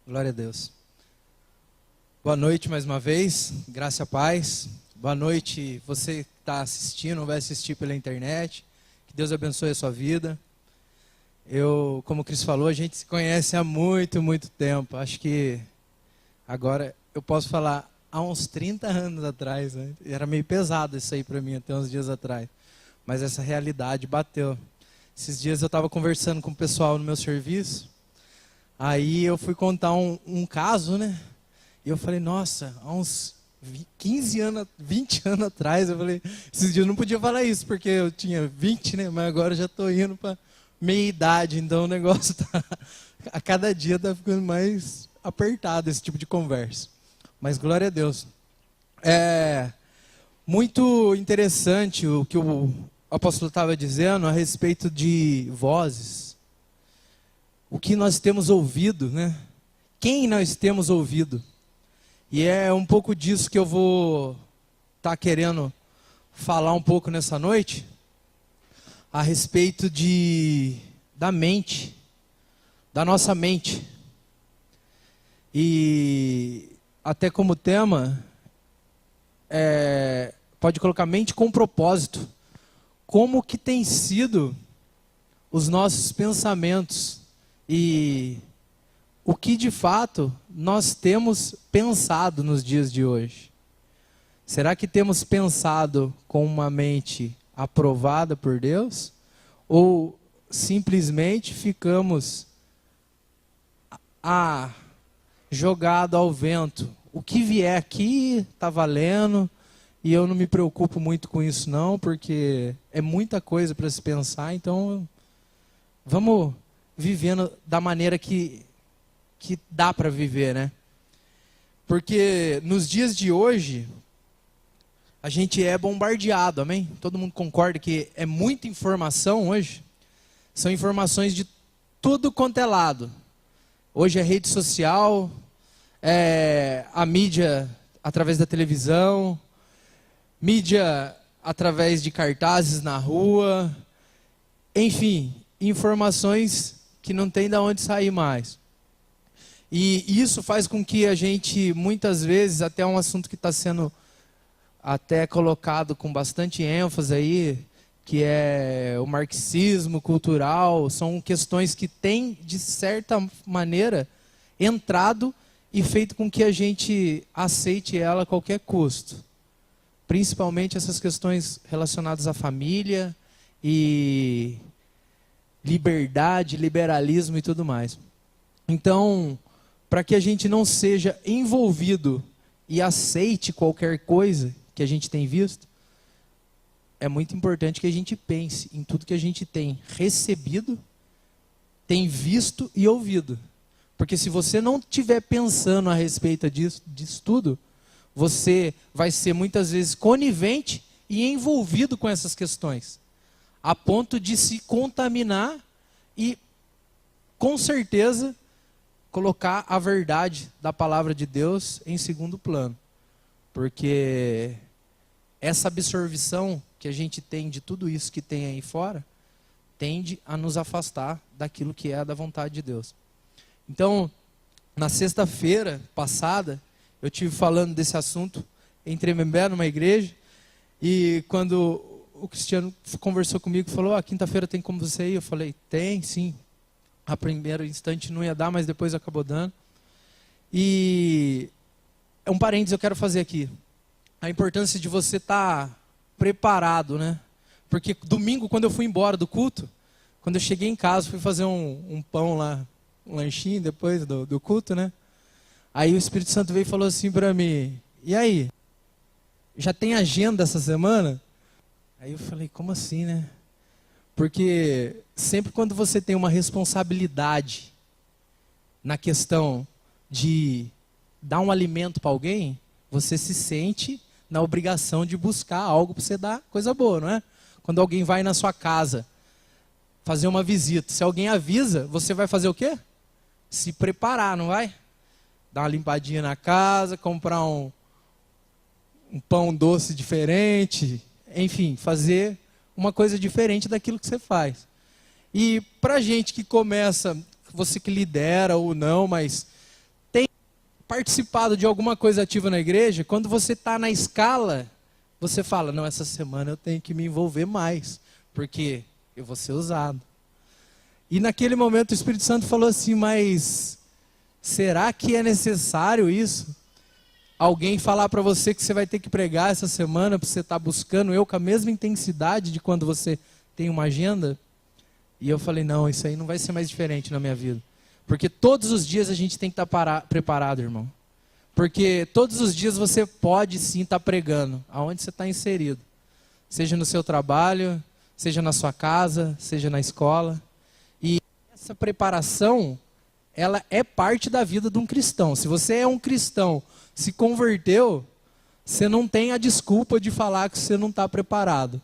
Glória a Deus. Boa noite mais uma vez, graça e paz. Boa noite você que está assistindo ou vai assistir pela internet. Que Deus abençoe a sua vida. Como o Cris falou, a gente se conhece há muito, muito tempo. Acho que agora eu posso falar há uns 30 anos atrás, né? Era meio pesado isso aí para mim até uns dias atrás. Mas essa realidade bateu. Esses dias eu estava conversando com o pessoal no meu serviço. Aí eu fui contar um caso, né? E eu falei, nossa, há uns 15 anos, 20 anos atrás, eu falei, esses dias eu não podia falar isso, porque eu tinha 20, né? Mas agora eu já estou indo para meia idade, então o negócio tá, a cada dia está ficando mais apertado esse tipo de conversa. Mas glória a Deus. É muito interessante o que o apóstolo estava dizendo a respeito de vozes. O que nós temos ouvido, né? Quem nós temos ouvido. E é um pouco disso que eu vou estar querendo falar um pouco nessa noite, a respeito da mente, da nossa mente. E até como tema, pode colocar mente com propósito. Como que tem sido os nossos pensamentos e o que de fato nós temos pensado nos dias de hoje? Será que temos pensado com uma mente aprovada por Deus? Ou simplesmente ficamos jogado ao vento? O que vier aqui está valendo e eu não me preocupo muito com isso não, porque é muita coisa para se pensar, então vamos vivendo da maneira que dá para viver, né? Porque nos dias de hoje, a gente é bombardeado, amém? Todo mundo concorda que é muita informação hoje? São informações de tudo quanto é lado. Hoje é rede social, a mídia através da televisão, mídia através de cartazes na rua, enfim, informações que não tem de onde sair mais. E isso faz com que a gente, muitas vezes, até um assunto que está sendo até colocado com bastante ênfase aí, que é o marxismo cultural, são questões que têm, de certa maneira, entrado e feito com que a gente aceite ela a qualquer custo. Principalmente essas questões relacionadas à família e liberdade, liberalismo e tudo mais. Então, para que a gente não seja envolvido e aceite qualquer coisa que a gente tem visto, é muito importante que a gente pense em tudo que a gente tem recebido, tem visto e ouvido. Porque se você não estiver pensando a respeito disso tudo, você vai ser muitas vezes conivente e envolvido com essas questões, a ponto de se contaminar e, com certeza, colocar a verdade da palavra de Deus em segundo plano. Porque essa absorção que a gente tem de tudo isso que tem aí fora, tende a nos afastar daquilo que é da vontade de Deus. Então, na sexta-feira passada, eu estive falando desse assunto em Tremembé, numa igreja, e quando o Cristiano conversou comigo e falou, quinta-feira tem como você ir? Eu falei, tem, sim. A primeiro instante não ia dar, mas depois acabou dando. E um parênteses eu quero fazer aqui. A importância de você estar preparado, né? Porque domingo, quando eu fui embora do culto, quando eu cheguei em casa, fui fazer um pão lá, um lanchinho depois do culto, né? Aí o Espírito Santo veio e falou assim para mim, e aí? Já tem agenda essa semana? Aí eu falei, como assim, né? Porque sempre quando você tem uma responsabilidade na questão de dar um alimento para alguém, você se sente na obrigação de buscar algo para você dar coisa boa, não é? Quando alguém vai na sua casa fazer uma visita, se alguém avisa, você vai fazer o quê? Se preparar, não vai? Dar uma limpadinha na casa, comprar um pão doce diferente, enfim, fazer uma coisa diferente daquilo que você faz. E para gente que começa, você que lidera ou não, mas participado de alguma coisa ativa na igreja, quando você está na escala, você fala, não, essa semana eu tenho que me envolver mais, porque eu vou ser usado. E naquele momento o Espírito Santo falou assim, mas será que é necessário isso? Alguém falar para você que você vai ter que pregar essa semana, para você estar buscando eu com a mesma intensidade de quando você tem uma agenda? E eu falei, não, isso aí não vai ser mais diferente na minha vida. Porque todos os dias a gente tem que estar preparado, irmão. Porque todos os dias você pode sim estar pregando, aonde você está inserido. Seja no seu trabalho, seja na sua casa, seja na escola. E essa preparação, ela é parte da vida de um cristão. Se você é um cristão, se converteu, você não tem a desculpa de falar que você não está preparado.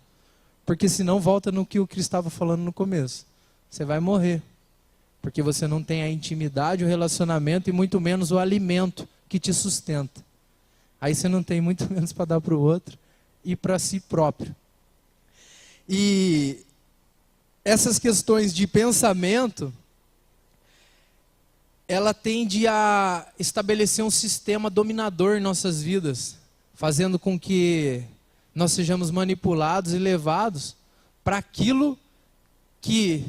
Porque senão volta no que o Cristo estava falando no começo. Você vai morrer. Porque você não tem a intimidade, o relacionamento e muito menos o alimento que te sustenta. Aí você não tem muito menos para dar para o outro e para si próprio. E essas questões de pensamento, ela tende a estabelecer um sistema dominador em nossas vidas, fazendo com que nós sejamos manipulados e levados para aquilo que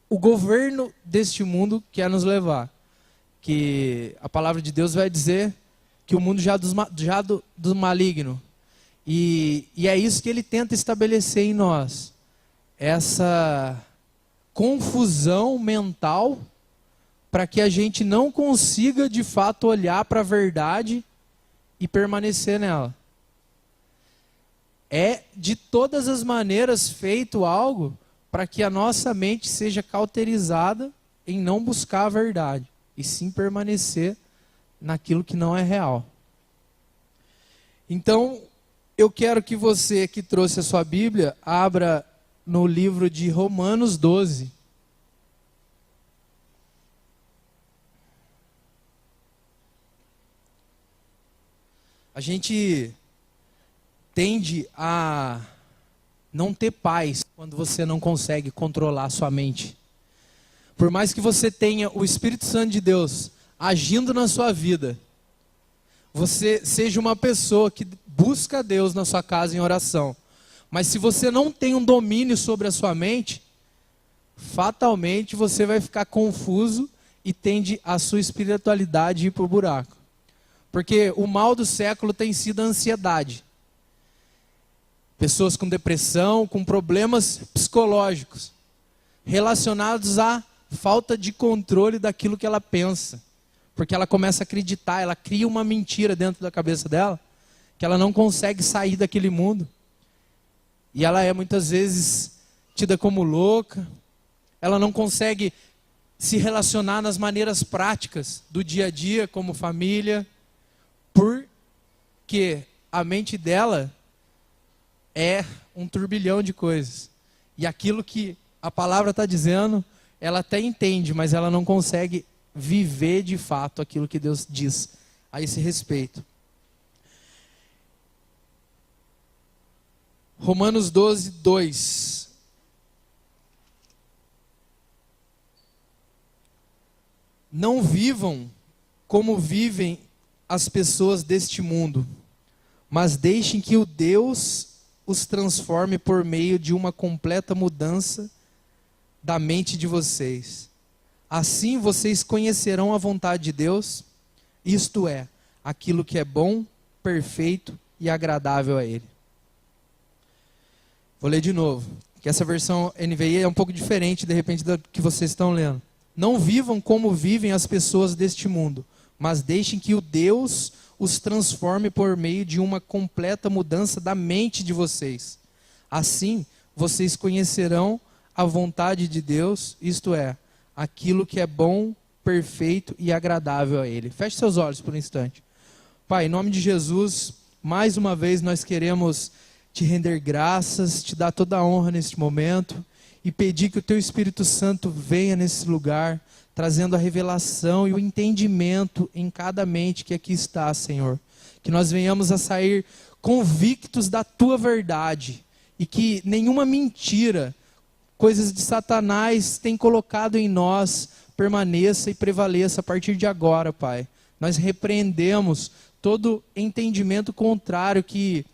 o governo deste mundo quer nos levar. Que a palavra de Deus vai dizer que o mundo já do maligno. E é isso que ele tenta estabelecer em nós. Essa confusão mental para que a gente não consiga de fato olhar para a verdade e permanecer nela. É de todas as maneiras feito algo para que a nossa mente seja cauterizada em não buscar a verdade, e sim permanecer naquilo que não é real. Então, eu quero que você que trouxe a sua Bíblia, abra no livro de Romanos 12. A gente tende a não ter paz quando você não consegue controlar a sua mente. Por mais que você tenha o Espírito Santo de Deus agindo na sua vida, você seja uma pessoa que busca a Deus na sua casa em oração, mas se você não tem um domínio sobre a sua mente, fatalmente você vai ficar confuso e tende a sua espiritualidade ir para o buraco. Porque o mal do século tem sido a ansiedade. Pessoas com depressão, com problemas psicológicos, relacionados à falta de controle daquilo que ela pensa. Porque ela começa a acreditar, ela cria uma mentira dentro da cabeça dela, que ela não consegue sair daquele mundo. E ela é muitas vezes tida como louca, ela não consegue se relacionar nas maneiras práticas do dia a dia, como família, porque a mente dela é um turbilhão de coisas. E aquilo que a palavra está dizendo, ela até entende, mas ela não consegue viver de fato aquilo que Deus diz a esse respeito. Romanos 12, 2. Não vivam como vivem as pessoas deste mundo, mas deixem que o Deus os transforme por meio de uma completa mudança da mente de vocês. Assim vocês conhecerão a vontade de Deus, isto é, aquilo que é bom, perfeito e agradável a Ele. Vou ler de novo, que essa versão NVI é um pouco diferente, de repente, da que vocês estão lendo. Não vivam como vivem as pessoas deste mundo, mas deixem que o Deus os transforme por meio de uma completa mudança da mente de vocês. Assim, vocês conhecerão a vontade de Deus, isto é, aquilo que é bom, perfeito e agradável a Ele. Feche seus olhos por um instante. Pai, em nome de Jesus, mais uma vez nós queremos te render graças, te dar toda a honra neste momento e pedir que o Teu Espírito Santo venha nesse lugar, trazendo a revelação e o entendimento em cada mente que aqui está, Senhor. Que nós venhamos a sair convictos da Tua verdade e que nenhuma mentira, coisas de Satanás tem colocado em nós permaneça e prevaleça a partir de agora, Pai. Nós repreendemos todo entendimento contrário que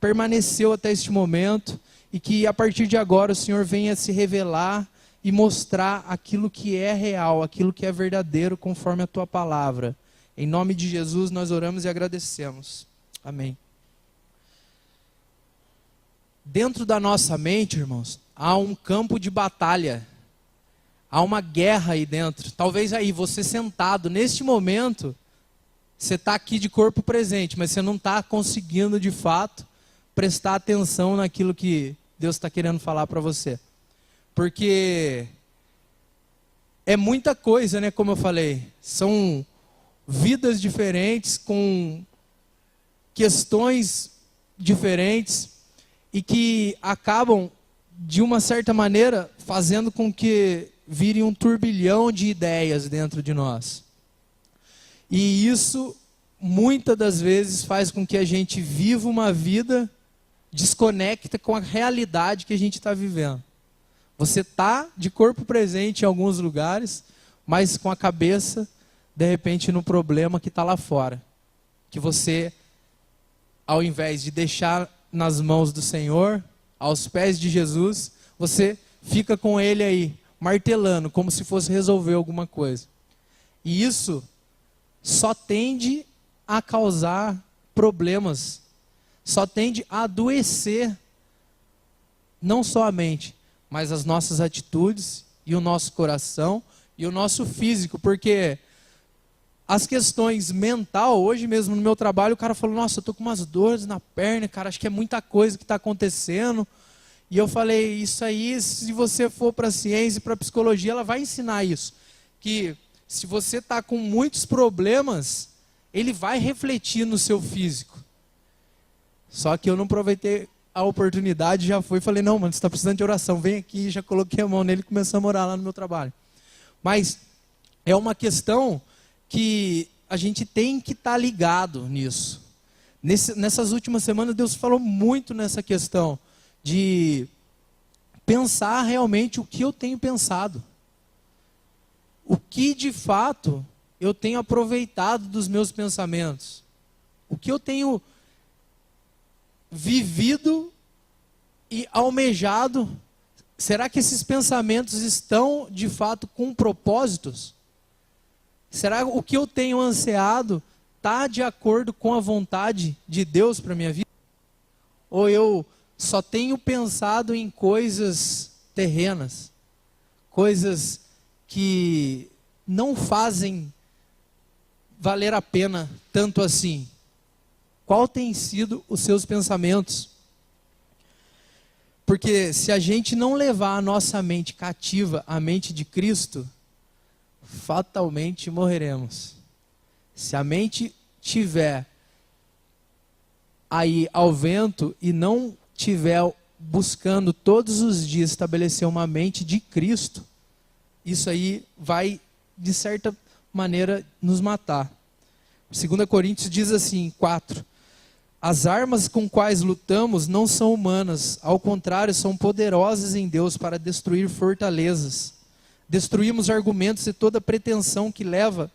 permaneceu até este momento e que a partir de agora o Senhor venha se revelar e mostrar aquilo que é real, aquilo que é verdadeiro conforme a Tua palavra. Em nome de Jesus nós oramos e agradecemos. Amém. Dentro da nossa mente, irmãos, há um campo de batalha. Há uma guerra aí dentro. Talvez aí, você sentado, neste momento, você está aqui de corpo presente, mas você não está conseguindo, de fato, prestar atenção naquilo que Deus está querendo falar para você. Porque é muita coisa, né? Como eu falei, são vidas diferentes, com questões diferentes, e que acabam, de uma certa maneira, fazendo com que vire um turbilhão de ideias dentro de nós. E isso, muitas das vezes, faz com que a gente viva uma vida desconecta com a realidade que a gente está vivendo. Você está de corpo presente em alguns lugares, mas com a cabeça, de repente, no problema que está lá fora. Que você, ao invés de deixar nas mãos do Senhor, aos pés de Jesus, você fica com Ele aí, martelando, como se fosse resolver alguma coisa. E isso só tende a causar problemas, só tende a adoecer, não só a mente, mas as nossas atitudes, e o nosso coração, e o nosso físico, porque as questões mental, hoje mesmo no meu trabalho, o cara falou, nossa, eu tô com umas dores na perna, cara, acho que é muita coisa que está acontecendo. E eu falei, isso aí, se você for para a ciência e para a psicologia, ela vai ensinar isso. Que se você está com muitos problemas, ele vai refletir no seu físico. Só que eu não aproveitei a oportunidade, já fui e falei, não, mano, você está precisando de oração, vem aqui, já coloquei a mão nele e começamos a orar lá no meu trabalho. Mas é uma questão que a gente tem que estar ligado nisso. Nessas últimas semanas, Deus falou muito nessa questão de pensar realmente o que eu tenho pensado. O que de fato eu tenho aproveitado dos meus pensamentos. O que eu tenho vivido e almejado. Será que esses pensamentos estão de fato com propósitos? Será que o que eu tenho ansiado está de acordo com a vontade de Deus para a minha vida? Ou eu só tenho pensado em coisas terrenas, coisas que não fazem valer a pena tanto assim? Qual tem sido os seus pensamentos? Porque se a gente não levar a nossa mente cativa à mente de Cristo, fatalmente morreremos. Se a mente tiver aí ao vento e não tiver buscando todos os dias estabelecer uma mente de Cristo, isso aí vai, de certa maneira, nos matar. 2 Coríntios diz assim, 4: as armas com quais lutamos não são humanas, ao contrário, são poderosas em Deus para destruir fortalezas. Destruímos argumentos e toda pretensão que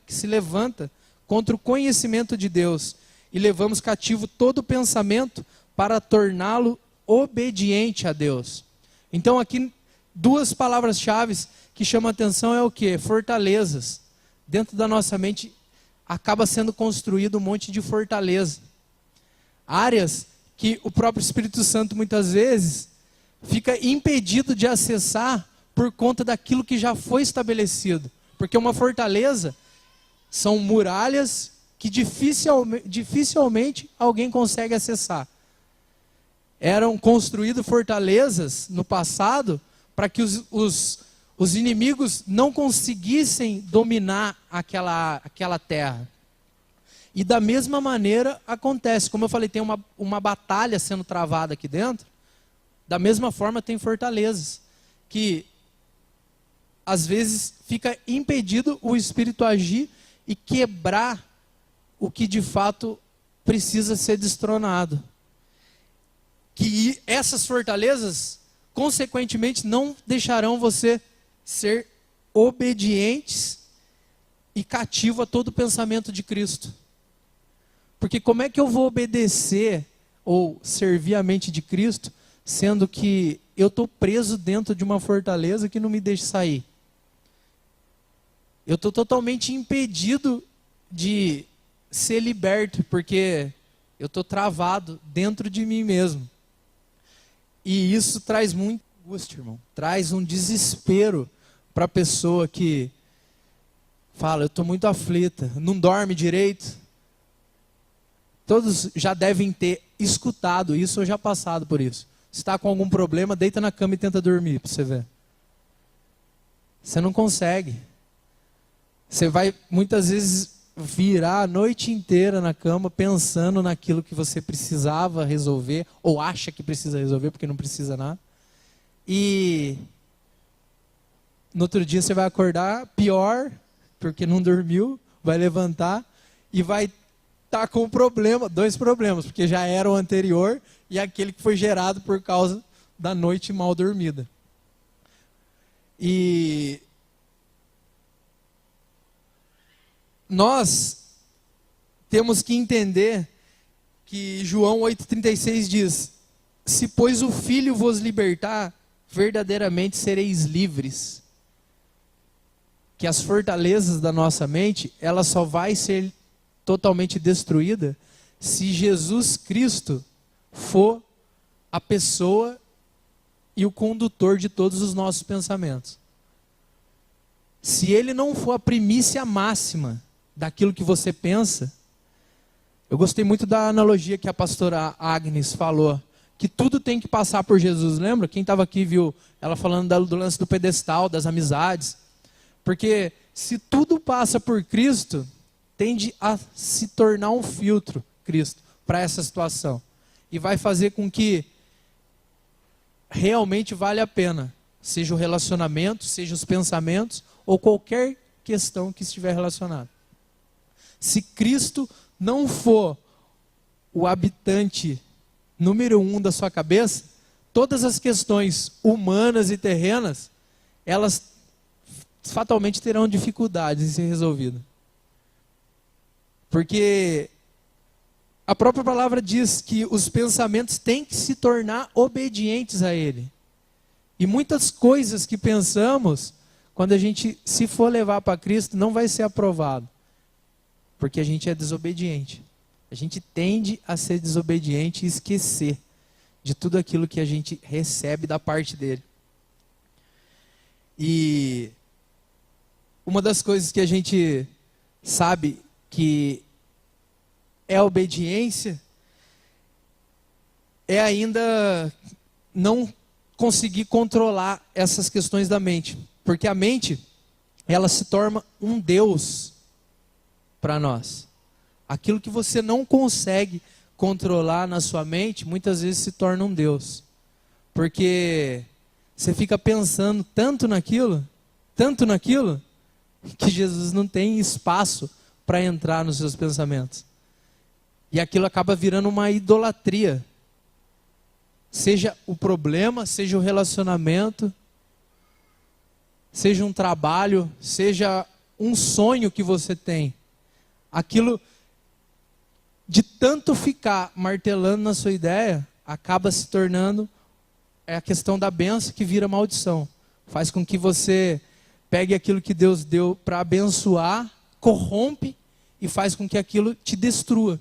se levanta contra o conhecimento de Deus, e levamos cativo todo pensamento para torná-lo obediente a Deus. Então aqui, duas palavras-chave que chamam a atenção é o quê? Fortalezas. Dentro da nossa mente acaba sendo construído um monte de fortaleza. Áreas que o próprio Espírito Santo muitas vezes fica impedido de acessar por conta daquilo que já foi estabelecido. Porque uma fortaleza são muralhas que dificilmente alguém consegue acessar. Eram construídas fortalezas no passado para que os inimigos não conseguissem dominar aquela terra. E da mesma maneira acontece, como eu falei, tem uma batalha sendo travada aqui dentro, da mesma forma tem fortalezas, que às vezes fica impedido o Espírito agir e quebrar o que de fato precisa ser destronado. Que essas fortalezas, consequentemente, não deixarão você ser obedientes e cativo a todo o pensamento de Cristo. Porque como é que eu vou obedecer ou servir a mente de Cristo, sendo que eu estou preso dentro de uma fortaleza que não me deixa sair? Eu estou totalmente impedido de ser liberto, porque eu estou travado dentro de mim mesmo. E isso traz muita angústia, irmão. Traz um desespero para a pessoa que fala, eu estou muito aflita, não dorme direito. Todos já devem ter escutado isso ou já passado por isso. Se está com algum problema, deita na cama e tenta dormir, para você ver. Você não consegue. Você vai muitas vezes virar a noite inteira na cama pensando naquilo que você precisava resolver, ou acha que precisa resolver, porque não precisa nada. E no outro dia você vai acordar pior, porque não dormiu, vai levantar e vai estar com um problema, 2 problemas, porque já era o anterior e aquele que foi gerado por causa da noite mal dormida. E nós temos que entender que João 8,36 diz: se pois o Filho vos libertar, verdadeiramente sereis livres. Que as fortalezas da nossa mente, ela só vai ser totalmente destruída se Jesus Cristo for a pessoa e o condutor de todos os nossos pensamentos. Se ele não for a primícia máxima daquilo que você pensa, eu gostei muito da analogia que a pastora Agnes falou, que tudo tem que passar por Jesus. Lembra? Quem estava aqui viu ela falando do lance do pedestal, das amizades. Porque se tudo passa por Cristo, tende a se tornar um filtro, Cristo, para essa situação. E vai fazer com que realmente vale a pena. Seja o relacionamento, seja os pensamentos, ou qualquer questão que estiver relacionada. Se Cristo não for o habitante número 1 da sua cabeça, todas as questões humanas e terrenas, elas fatalmente terão dificuldades em ser resolvidas. Porque a própria palavra diz que os pensamentos têm que se tornar obedientes a Ele. E muitas coisas que pensamos, quando a gente se for levar para Cristo, não vai ser aprovado. Porque a gente é desobediente. A gente tende a ser desobediente e esquecer de tudo aquilo que a gente recebe da parte dele. E uma das coisas que a gente sabe que é a obediência é ainda não conseguir controlar essas questões da mente. Porque a mente, ela se torna um Deus para nós. Aquilo que você não consegue controlar na sua mente, muitas vezes se torna um Deus. Porque você fica pensando tanto naquilo, que Jesus não tem espaço para entrar nos seus pensamentos. E aquilo acaba virando uma idolatria. Seja o problema, seja o relacionamento, seja um trabalho, seja um sonho que você tem. Aquilo, de tanto ficar martelando na sua ideia, acaba se tornando a questão da bênção que vira maldição. Faz com que você pegue aquilo que Deus deu para abençoar, corrompe e faz com que aquilo te destrua.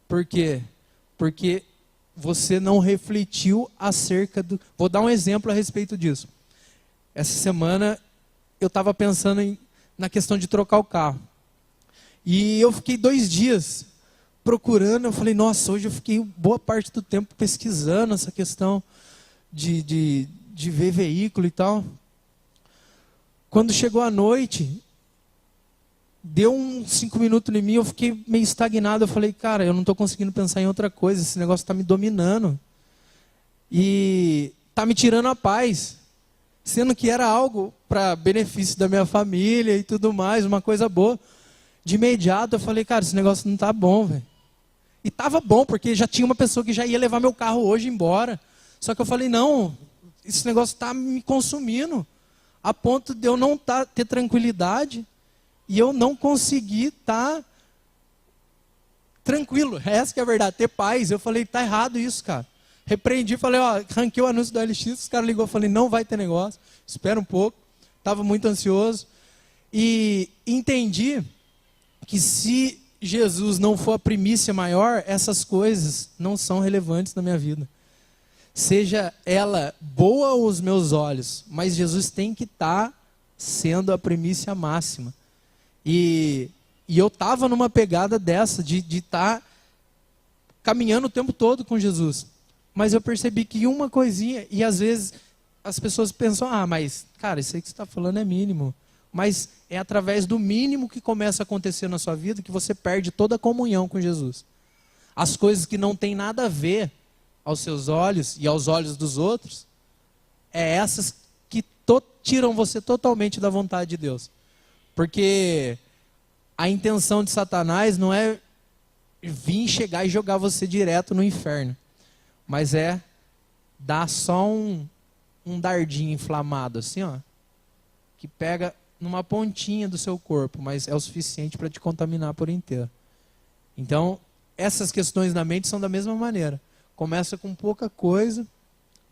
Por quê? Porque você não refletiu acerca do... Vou dar um exemplo a respeito disso. Essa semana eu estava pensando na questão de trocar o carro. E eu fiquei 2 dias procurando, eu falei, nossa, hoje eu fiquei boa parte do tempo pesquisando essa questão de ver veículo e tal. Quando chegou a noite, deu uns 5 minutos em mim, eu fiquei meio estagnado, eu falei, cara, eu não estou conseguindo pensar em outra coisa, esse negócio está me dominando. E está me tirando a paz, sendo que era algo para benefício da minha família e tudo mais, uma coisa boa. De imediato eu falei, cara, esse negócio não tá bom, velho. E tava bom, porque já tinha uma pessoa que já ia levar meu carro hoje embora. Só que eu falei, não, esse negócio tá me consumindo. a ponto de eu não ter tranquilidade e eu não conseguir estar tranquilo. Essa que é a verdade, ter paz. Eu falei, tá errado isso, cara. Repreendi, falei, ó, ranquei o anúncio do LX, os caras ligou, falei, não vai ter negócio, espera um pouco. Estava muito ansioso. E entendi que se Jesus não for a primícia maior, essas coisas não são relevantes na minha vida. Seja ela boa aos meus olhos, mas Jesus tem que estar sendo a primícia máxima. E eu estava numa pegada dessa, de estar caminhando o tempo todo com Jesus. Mas eu percebi que uma coisinha, e às vezes as pessoas pensam, mas cara, isso aí que você está falando é mínimo. Mas é através do mínimo que começa a acontecer na sua vida que você perde toda a comunhão com Jesus. As coisas que não têm nada a ver aos seus olhos e aos olhos dos outros, é essas que tiram você totalmente da vontade de Deus. Porque a intenção de Satanás não é vir chegar e jogar você direto no inferno, mas é dar só um dardinho inflamado, assim, ó, que pega numa pontinha do seu corpo, mas é o suficiente para te contaminar por inteiro. Então, essas questões na mente são da mesma maneira. Começa com pouca coisa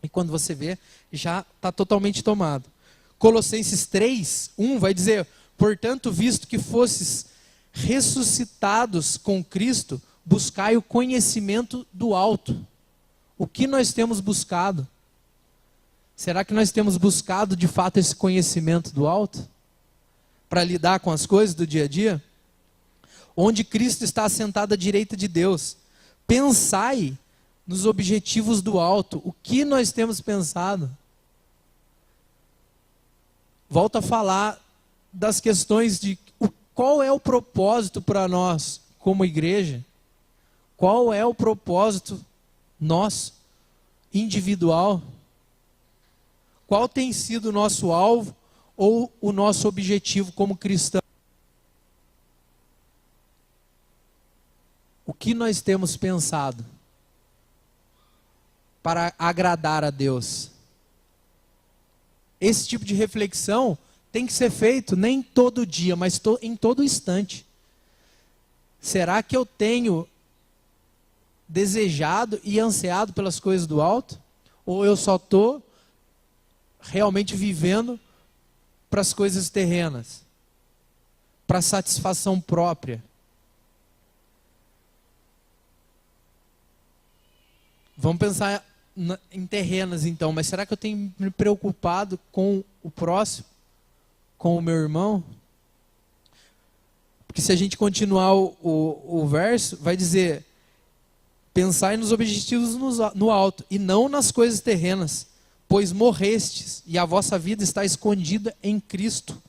e quando você vê, já está totalmente tomado. Colossenses 3:1 vai dizer, portanto, visto que fosses ressuscitados com Cristo, buscai o conhecimento do alto. O que nós temos buscado? Será que nós temos buscado de fato esse conhecimento do alto? Para lidar com as coisas do dia a dia? Onde Cristo está assentado à direita de Deus. Pensai nos objetivos do alto. O que nós temos pensado? Volto a falar das questões de qual é o propósito para nós como igreja? Qual é o propósito nosso, individual? Qual tem sido o nosso alvo ou o nosso objetivo como cristão? O que nós temos pensado para agradar a Deus? Esse tipo de reflexão tem que ser feito nem todo dia, mas em todo instante. Será que eu tenho desejado e ansiado pelas coisas do alto? Ou eu só estou realmente vivendo para as coisas terrenas? Para satisfação própria? Vamos pensar em terrenas então, mas será que eu tenho me preocupado com o próximo? Com o meu irmão? Porque se a gente continuar o verso, vai dizer, pensai nos objetivos no alto, e não nas coisas terrenas, pois morrestes, e a vossa vida está escondida em Cristo,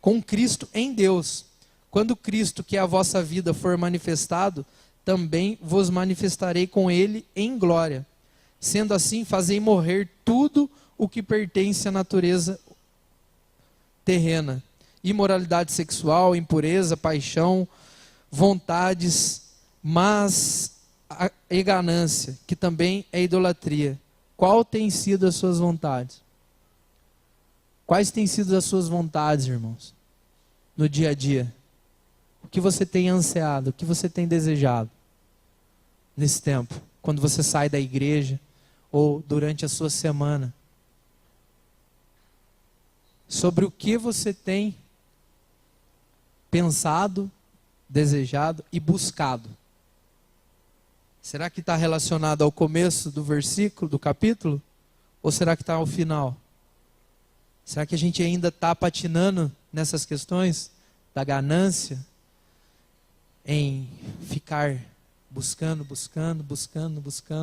com Cristo em Deus. Quando Cristo, que é a vossa vida, for manifestado, também vos manifestarei com Ele em glória. Sendo assim, fazei morrer tudo o que pertence à natureza terrena. Imoralidade sexual, impureza, paixão, vontades, e ganância, que também é idolatria. Qual tem sido as suas vontades? Quais têm sido as suas vontades, irmãos? No dia a dia? O que você tem ansiado? O que você tem desejado? Nesse tempo? Quando você sai da igreja? Ou durante a sua semana? Sobre o que você tem pensado, desejado e buscado? Será que está relacionado ao começo do versículo, do capítulo? Ou será que está ao final? Será que a gente ainda está patinando nessas questões da ganância? Em ficar buscando,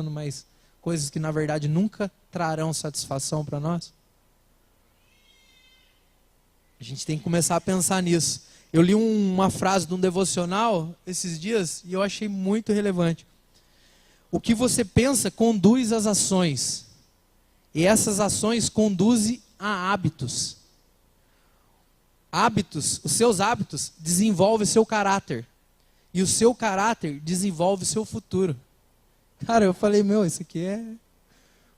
mas coisas que na verdade nunca trarão satisfação para nós? A gente tem que começar a pensar nisso. Eu li uma frase de um devocional esses dias e eu achei muito relevante. O que você pensa conduz às ações. E essas ações conduzem a hábitos. Hábitos, os seus hábitos desenvolvem seu caráter. E o seu caráter desenvolve o seu futuro. Cara, eu falei, isso aqui é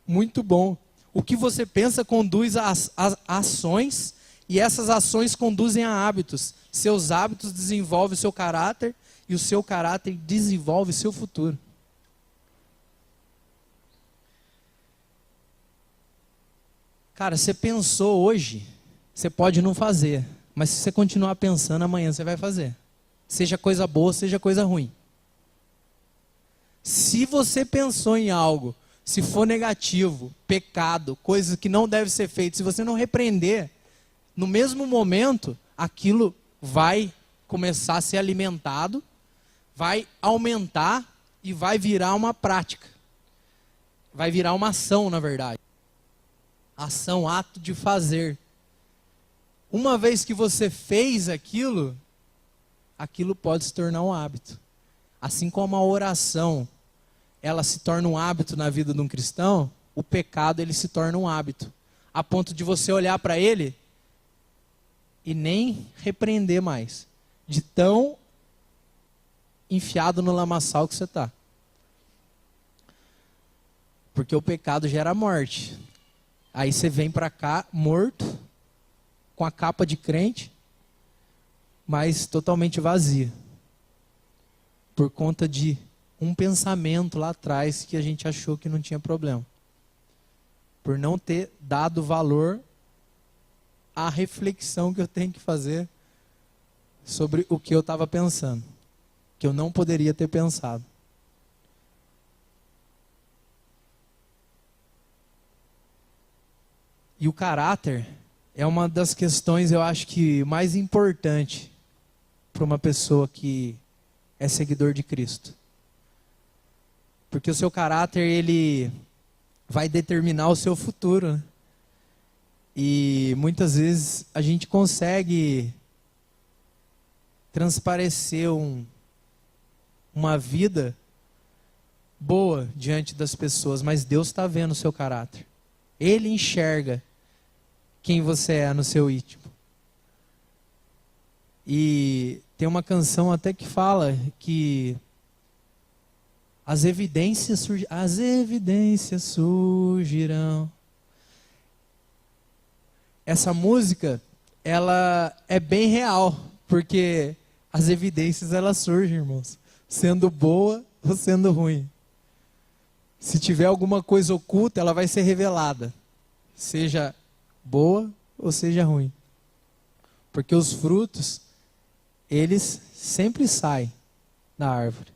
muito bom. O que você pensa conduz a ações, e essas ações conduzem a hábitos. Seus hábitos desenvolvem o seu caráter, e o seu caráter desenvolve o seu futuro. Cara, você pensou hoje, você pode não fazer, mas se você continuar pensando, amanhã você vai fazer. Seja coisa boa, seja coisa ruim. Se você pensou em algo, se for negativo, pecado, coisa que não deve ser feita, se você não repreender, no mesmo momento, aquilo vai começar a ser alimentado, vai aumentar e vai virar uma prática. Vai virar uma ação, na verdade. Ação, ato de fazer. Uma vez que você fez aquilo, aquilo pode se tornar um hábito. Assim como a oração, ela se torna um hábito na vida de um cristão, o pecado ele se torna um hábito. A ponto de você olhar para ele e nem repreender mais. De tão enfiado no lamaçal que você está. Porque o pecado gera morte. Aí você vem para cá morto, com a capa de crente, mas totalmente vazio. Por conta de um pensamento lá atrás que a gente achou que não tinha problema. Por não ter dado valor à reflexão que eu tenho que fazer sobre o que eu estava pensando. Que eu não poderia ter pensado. E o caráter é uma das questões, eu acho que mais importante para uma pessoa que é seguidor de Cristo. Porque o seu caráter, ele vai determinar o seu futuro, né? E muitas vezes a gente consegue transparecer uma vida boa diante das pessoas, mas Deus está vendo o seu caráter. Ele enxerga quem você é no seu íntimo. E tem uma canção até que fala que as evidências surgirão. Essa música, ela é bem real, porque as evidências elas surgem, irmãos, sendo boa ou sendo ruim. Se tiver alguma coisa oculta, ela vai ser revelada, seja boa ou seja ruim. Porque os frutos, eles sempre saem da árvore.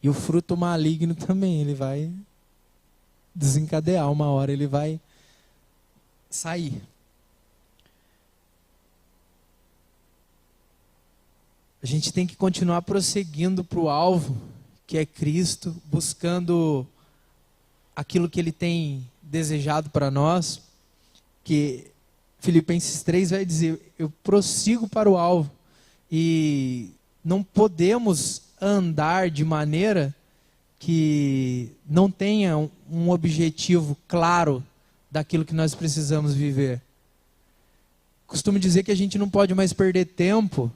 E o fruto maligno também, ele vai desencadear, uma hora ele vai sair. A gente tem que continuar prosseguindo para o alvo, que é Cristo, buscando aquilo que Ele tem desejado para nós, que Filipenses 3 vai dizer, eu prossigo para o alvo, e não podemos andar de maneira que não tenha um objetivo claro daquilo que nós precisamos viver. Costumo dizer que a gente não pode mais perder tempo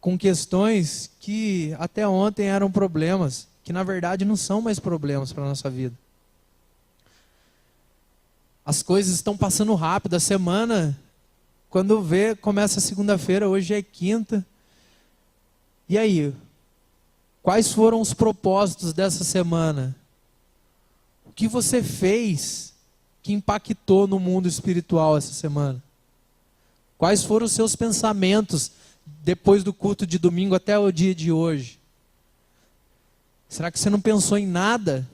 com questões que até ontem eram problemas, que na verdade não são mais problemas para a nossa vida. As coisas estão passando rápido, a semana, quando vê, começa segunda-feira, hoje é quinta. E aí, quais foram os propósitos dessa semana? O que você fez que impactou no mundo espiritual essa semana? Quais foram os seus pensamentos depois do culto de domingo até o dia de hoje? Será que você não pensou em nada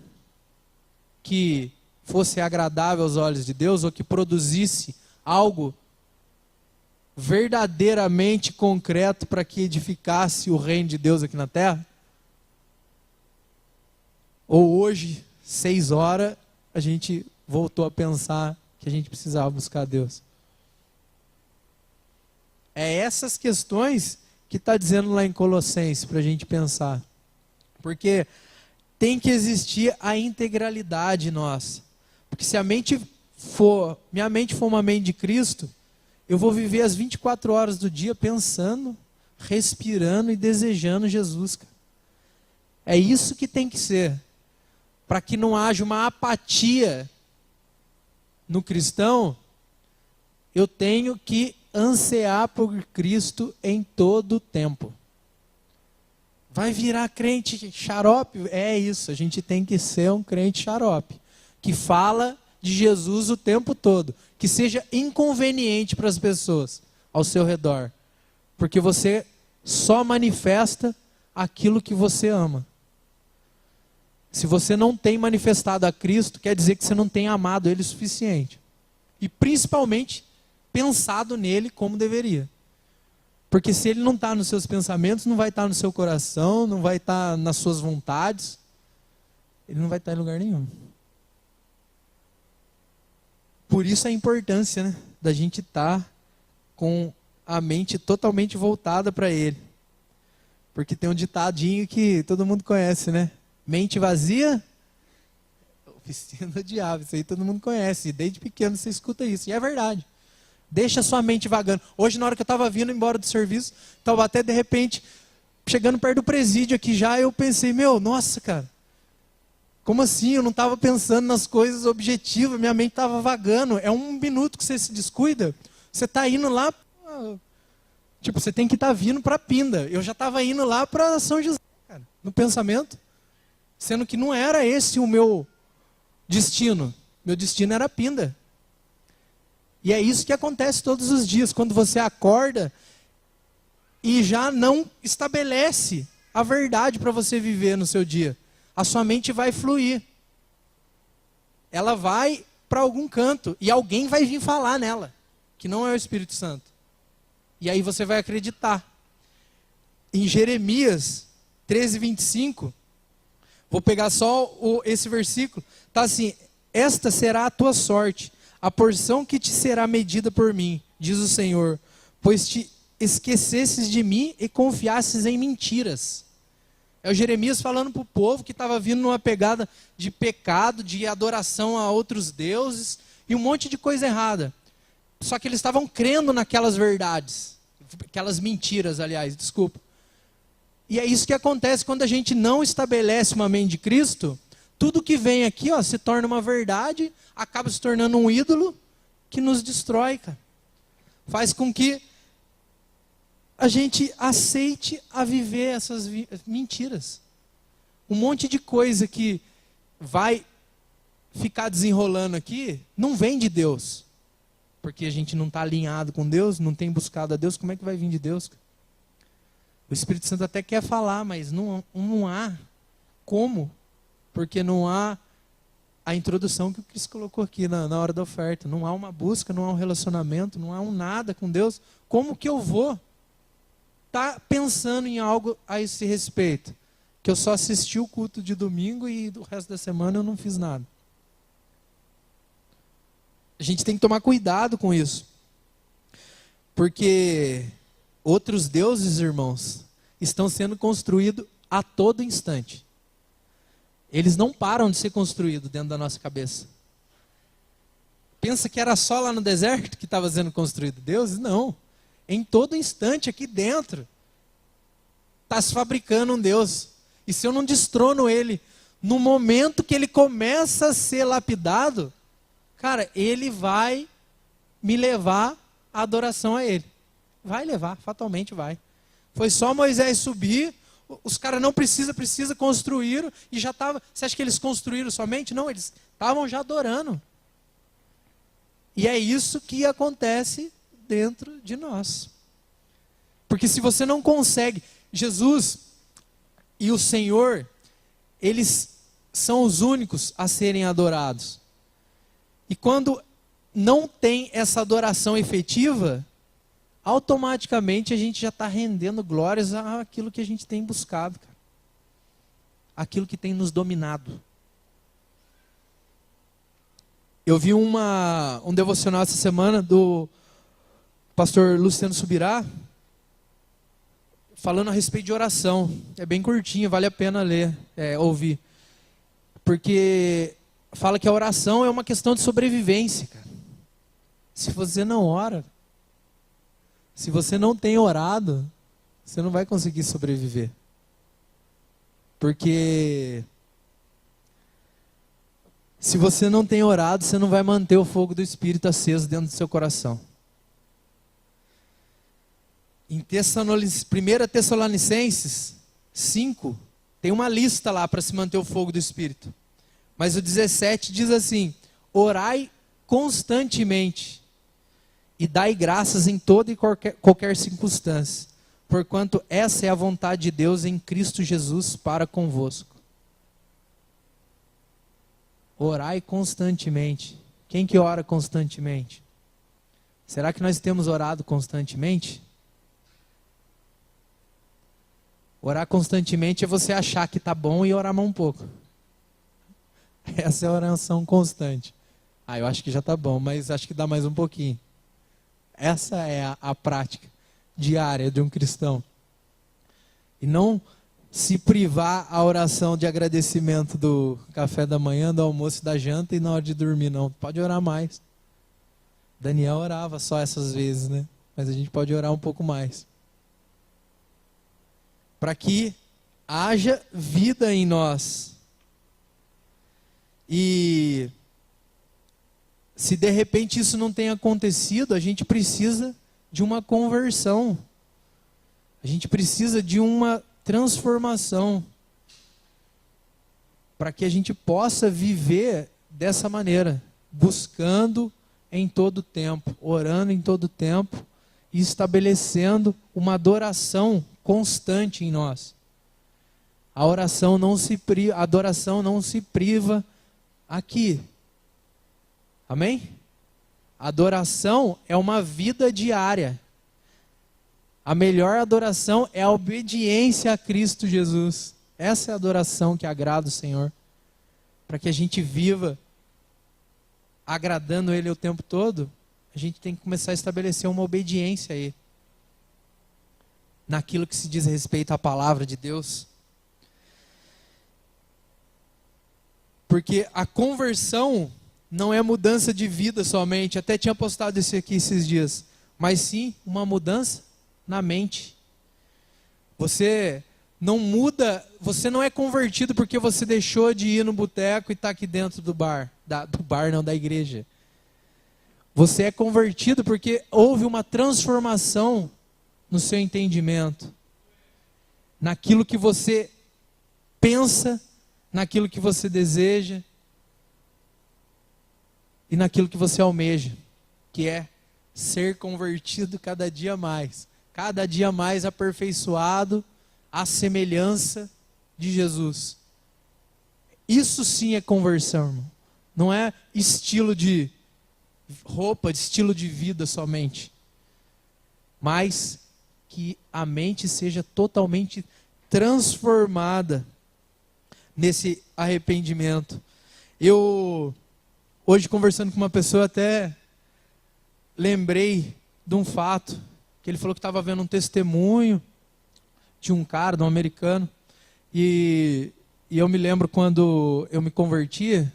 que fosse agradável aos olhos de Deus ou que produzisse algo verdadeiramente concreto para que edificasse o reino de Deus aqui na terra? Ou hoje, 6 horas, a gente voltou a pensar que a gente precisava buscar Deus? É essas questões que está dizendo lá em Colossenses para a gente pensar. Porque tem que existir a integralidade nossa. Porque se minha mente for uma mente de Cristo, eu vou viver as 24 horas do dia pensando, respirando e desejando Jesus, cara. É isso que tem que ser. Para que não haja uma apatia no cristão, eu tenho que ansiar por Cristo em todo o tempo. Vai virar crente xarope? É isso, a gente tem que ser um crente xarope, que fala de Jesus o tempo todo, que seja inconveniente para as pessoas ao seu redor, porque você só manifesta aquilo que você ama. Se você não tem manifestado a Cristo, quer dizer que você não tem amado Ele o suficiente. E principalmente, pensado nele como deveria. Porque se Ele não está nos seus pensamentos, não vai estar no seu coração, não vai estar nas suas vontades, Ele não vai estar em lugar nenhum. Por isso a importância, né, da gente estar com a mente totalmente voltada para Ele. Porque tem um ditadinho que todo mundo conhece, né? Mente vazia, oficina do diabo. Isso aí todo mundo conhece. Desde pequeno você escuta isso. E é verdade. Deixa a sua mente vagando. Hoje, na hora que eu estava vindo embora do serviço, estava até de repente chegando perto do presídio aqui já, eu pensei, nossa, cara, como assim? Eu não estava pensando nas coisas objetivas, minha mente estava vagando. É um minuto que você se descuida, você está indo lá, tipo, você tem que estar vindo para Pinda. Eu já estava indo lá para São José, cara, no pensamento. Sendo que não era esse o meu destino. Meu destino era Pinda. E é isso que acontece todos os dias, quando você acorda e já não estabelece a verdade para você viver no seu dia. A sua mente vai fluir. Ela vai para algum canto e alguém vai vir falar nela, que não é o Espírito Santo. E aí você vai acreditar. Em Jeremias 13:25, vou pegar só esse versículo, está assim: esta será a tua sorte, a porção que te será medida por mim, diz o Senhor, pois te esquecesses de mim e confiasses em mentiras. É o Jeremias falando para o povo que estava vindo numa pegada de pecado, de adoração a outros deuses e um monte de coisa errada. Só que eles estavam crendo naquelas verdades, aquelas mentiras, aliás, desculpa. E é isso que acontece quando a gente não estabelece uma mente de Cristo. Tudo que vem aqui, se torna uma verdade, acaba se tornando um ídolo que nos destrói, cara. Faz com que a gente aceite a viver essas mentiras. Um monte de coisa que vai ficar desenrolando aqui, não vem de Deus. Porque a gente não está alinhado com Deus, não tem buscado a Deus, como é que vai vir de Deus, cara? O Espírito Santo até quer falar, mas não há como, porque não há a introdução que o Cristo colocou aqui na hora da oferta. Não há uma busca, não há um relacionamento, não há um nada com Deus. Como que eu vou estar pensando em algo a esse respeito? Que eu só assisti o culto de domingo e do resto da semana eu não fiz nada. A gente tem que tomar cuidado com isso. Porque outros deuses, irmãos, estão sendo construídos a todo instante. Eles não param de ser construídos dentro da nossa cabeça. Pensa que era só lá no deserto que estava sendo construído. Deuses, não. Em todo instante, aqui dentro, está se fabricando um Deus. E se eu não destrono ele, no momento que ele começa a ser lapidado, cara, ele vai me levar à adoração a ele. Vai levar, fatalmente vai. Foi só Moisés subir, os caras não precisa construir e já estava. Você acha que eles construíram somente? Não, eles estavam já adorando. E é isso que acontece dentro de nós. Porque se você não consegue, Jesus e o Senhor, eles são os únicos a serem adorados. E quando não tem essa adoração efetiva, automaticamente a gente já está rendendo glórias àquilo que a gente tem buscado, cara. Aquilo que tem nos dominado. Eu vi um devocional essa semana do pastor Luciano Subirá, falando a respeito de oração. É bem curtinho, vale a pena ler, ouvir. Porque fala que a oração é uma questão de sobrevivência, cara. Se você não ora, se você não tem orado, você não vai conseguir sobreviver. Porque Se você não tem orado, você não vai manter o fogo do Espírito aceso dentro do seu coração. Em 1 Tessalonicenses 5, tem uma lista lá para se manter o fogo do Espírito. Mas o 17 diz assim: orai constantemente e dai graças em toda e qualquer circunstância, porquanto essa é a vontade de Deus em Cristo Jesus para convosco. Orai constantemente. Quem que ora constantemente? Será que nós temos orado constantemente? Orar constantemente é você achar que está bom e orar mais um pouco. Essa é a oração constante. Eu acho que já está bom, mas acho que dá mais um pouquinho. Essa é a prática diária de um cristão. E não se privar a oração de agradecimento do café da manhã, do almoço e da janta e na hora de dormir, não. Pode orar mais. Daniel orava só essas vezes, né? Mas a gente pode orar um pouco mais. Para que haja vida em nós. E se de repente isso não tem acontecido, a gente precisa de uma conversão. A gente precisa de uma transformação. Para que a gente possa viver dessa maneira. Buscando em todo tempo, orando em todo tempo e estabelecendo uma adoração constante em nós. A adoração não se priva aqui. Amém? A adoração é uma vida diária. A melhor adoração é a obediência a Cristo Jesus. Essa é a adoração que agrada o Senhor. Para que a gente viva agradando Ele o tempo todo, a gente tem que começar a estabelecer uma obediência a Ele. Naquilo que se diz respeito à palavra de Deus. Porque a conversão não é mudança de vida somente. Até tinha postado isso aqui esses dias. Mas sim uma mudança na mente. Você não muda, você não é convertido porque você deixou de ir no boteco e está aqui dentro do bar. Da igreja. Você é convertido porque houve uma transformação no seu entendimento. Naquilo que você pensa, naquilo que você deseja e naquilo que você almeja, que é ser convertido cada dia mais aperfeiçoado à semelhança de Jesus. Isso sim é conversão, irmão. Não é estilo de roupa, de estilo de vida somente, mas que a mente seja totalmente transformada nesse arrependimento. Eu, hoje conversando com uma pessoa, até lembrei de um fato, que ele falou que estava vendo um testemunho de um cara, de um americano, e eu me lembro quando eu me converti,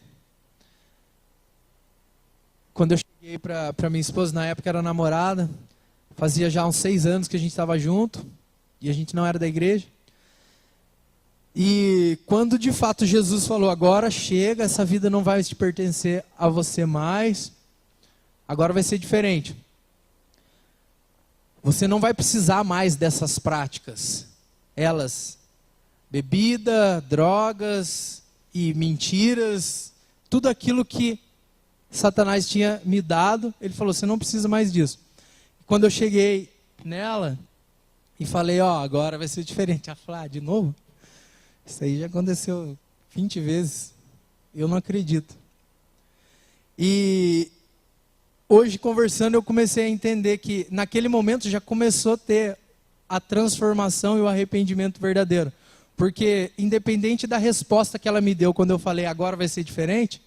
quando eu cheguei para minha esposa, na época era namorada, fazia já uns 6 anos que a gente estava junto, e a gente não era da igreja. E quando de fato Jesus falou, agora chega, essa vida não vai te pertencer a você mais, agora vai ser diferente. Você não vai precisar mais dessas práticas. Elas, bebida, drogas e mentiras, tudo aquilo que Satanás tinha me dado, ele falou, você não precisa mais disso. Quando eu cheguei nela e falei, agora vai ser diferente. Ela falou, de novo? Isso aí já aconteceu 20 vezes. Eu não acredito. E hoje, conversando, eu comecei a entender que naquele momento já começou a ter a transformação e o arrependimento verdadeiro. Porque, independente da resposta que ela me deu quando eu falei, agora vai ser diferente,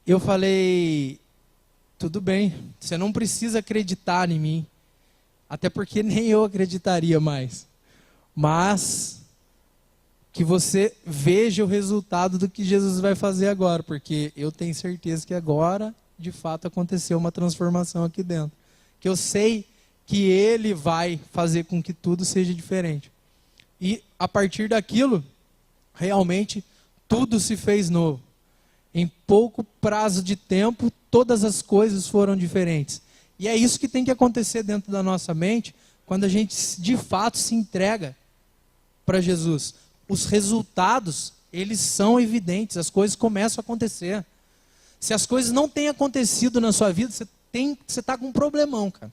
eu falei, tudo bem, você não precisa acreditar em mim, até porque nem eu acreditaria mais, mas que você veja o resultado do que Jesus vai fazer agora, porque eu tenho certeza que agora, de fato, aconteceu uma transformação aqui dentro, que eu sei que Ele vai fazer com que tudo seja diferente, e a partir daquilo, realmente, tudo se fez novo. Em pouco prazo de tempo, todas as coisas foram diferentes. E é isso que tem que acontecer dentro da nossa mente, quando a gente de fato se entrega para Jesus. Os resultados, eles são evidentes, as coisas começam a acontecer. Se as coisas não têm acontecido na sua vida, você está com um problemão, cara.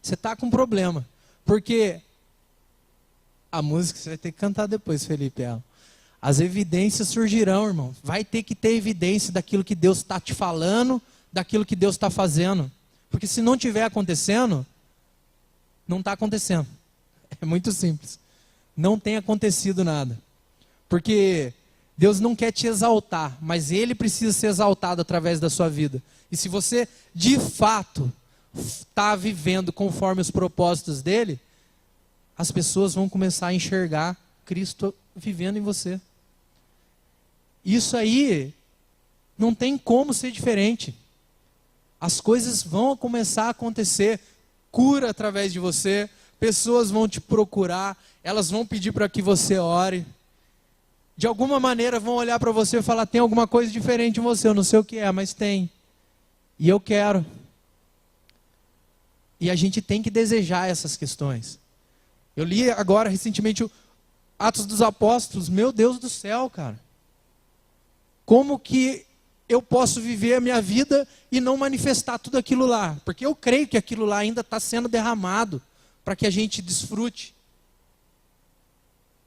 Você está com um problema. Porque a música você vai ter que cantar depois, Felipe. As evidências surgirão, irmão. Vai ter que ter evidência daquilo que Deus está te falando, daquilo que Deus está fazendo. Porque se não estiver acontecendo, não está acontecendo. É muito simples. Não tem acontecido nada. Porque Deus não quer te exaltar, mas Ele precisa ser exaltado através da sua vida. E se você, de fato, está vivendo conforme os propósitos dEle, as pessoas vão começar a enxergar Cristo vivendo em você. Isso aí não tem como ser diferente. As coisas vão começar a acontecer, cura através de você, pessoas vão te procurar, elas vão pedir para que você ore. De alguma maneira vão olhar para você e falar, tem alguma coisa diferente em você, eu não sei o que é, mas tem. E eu quero. E a gente tem que desejar essas questões. Eu li agora recentemente o Atos dos Apóstolos, meu Deus do céu, cara. Como que eu posso viver a minha vida e não manifestar tudo aquilo lá? Porque eu creio que aquilo lá ainda está sendo derramado para que a gente desfrute.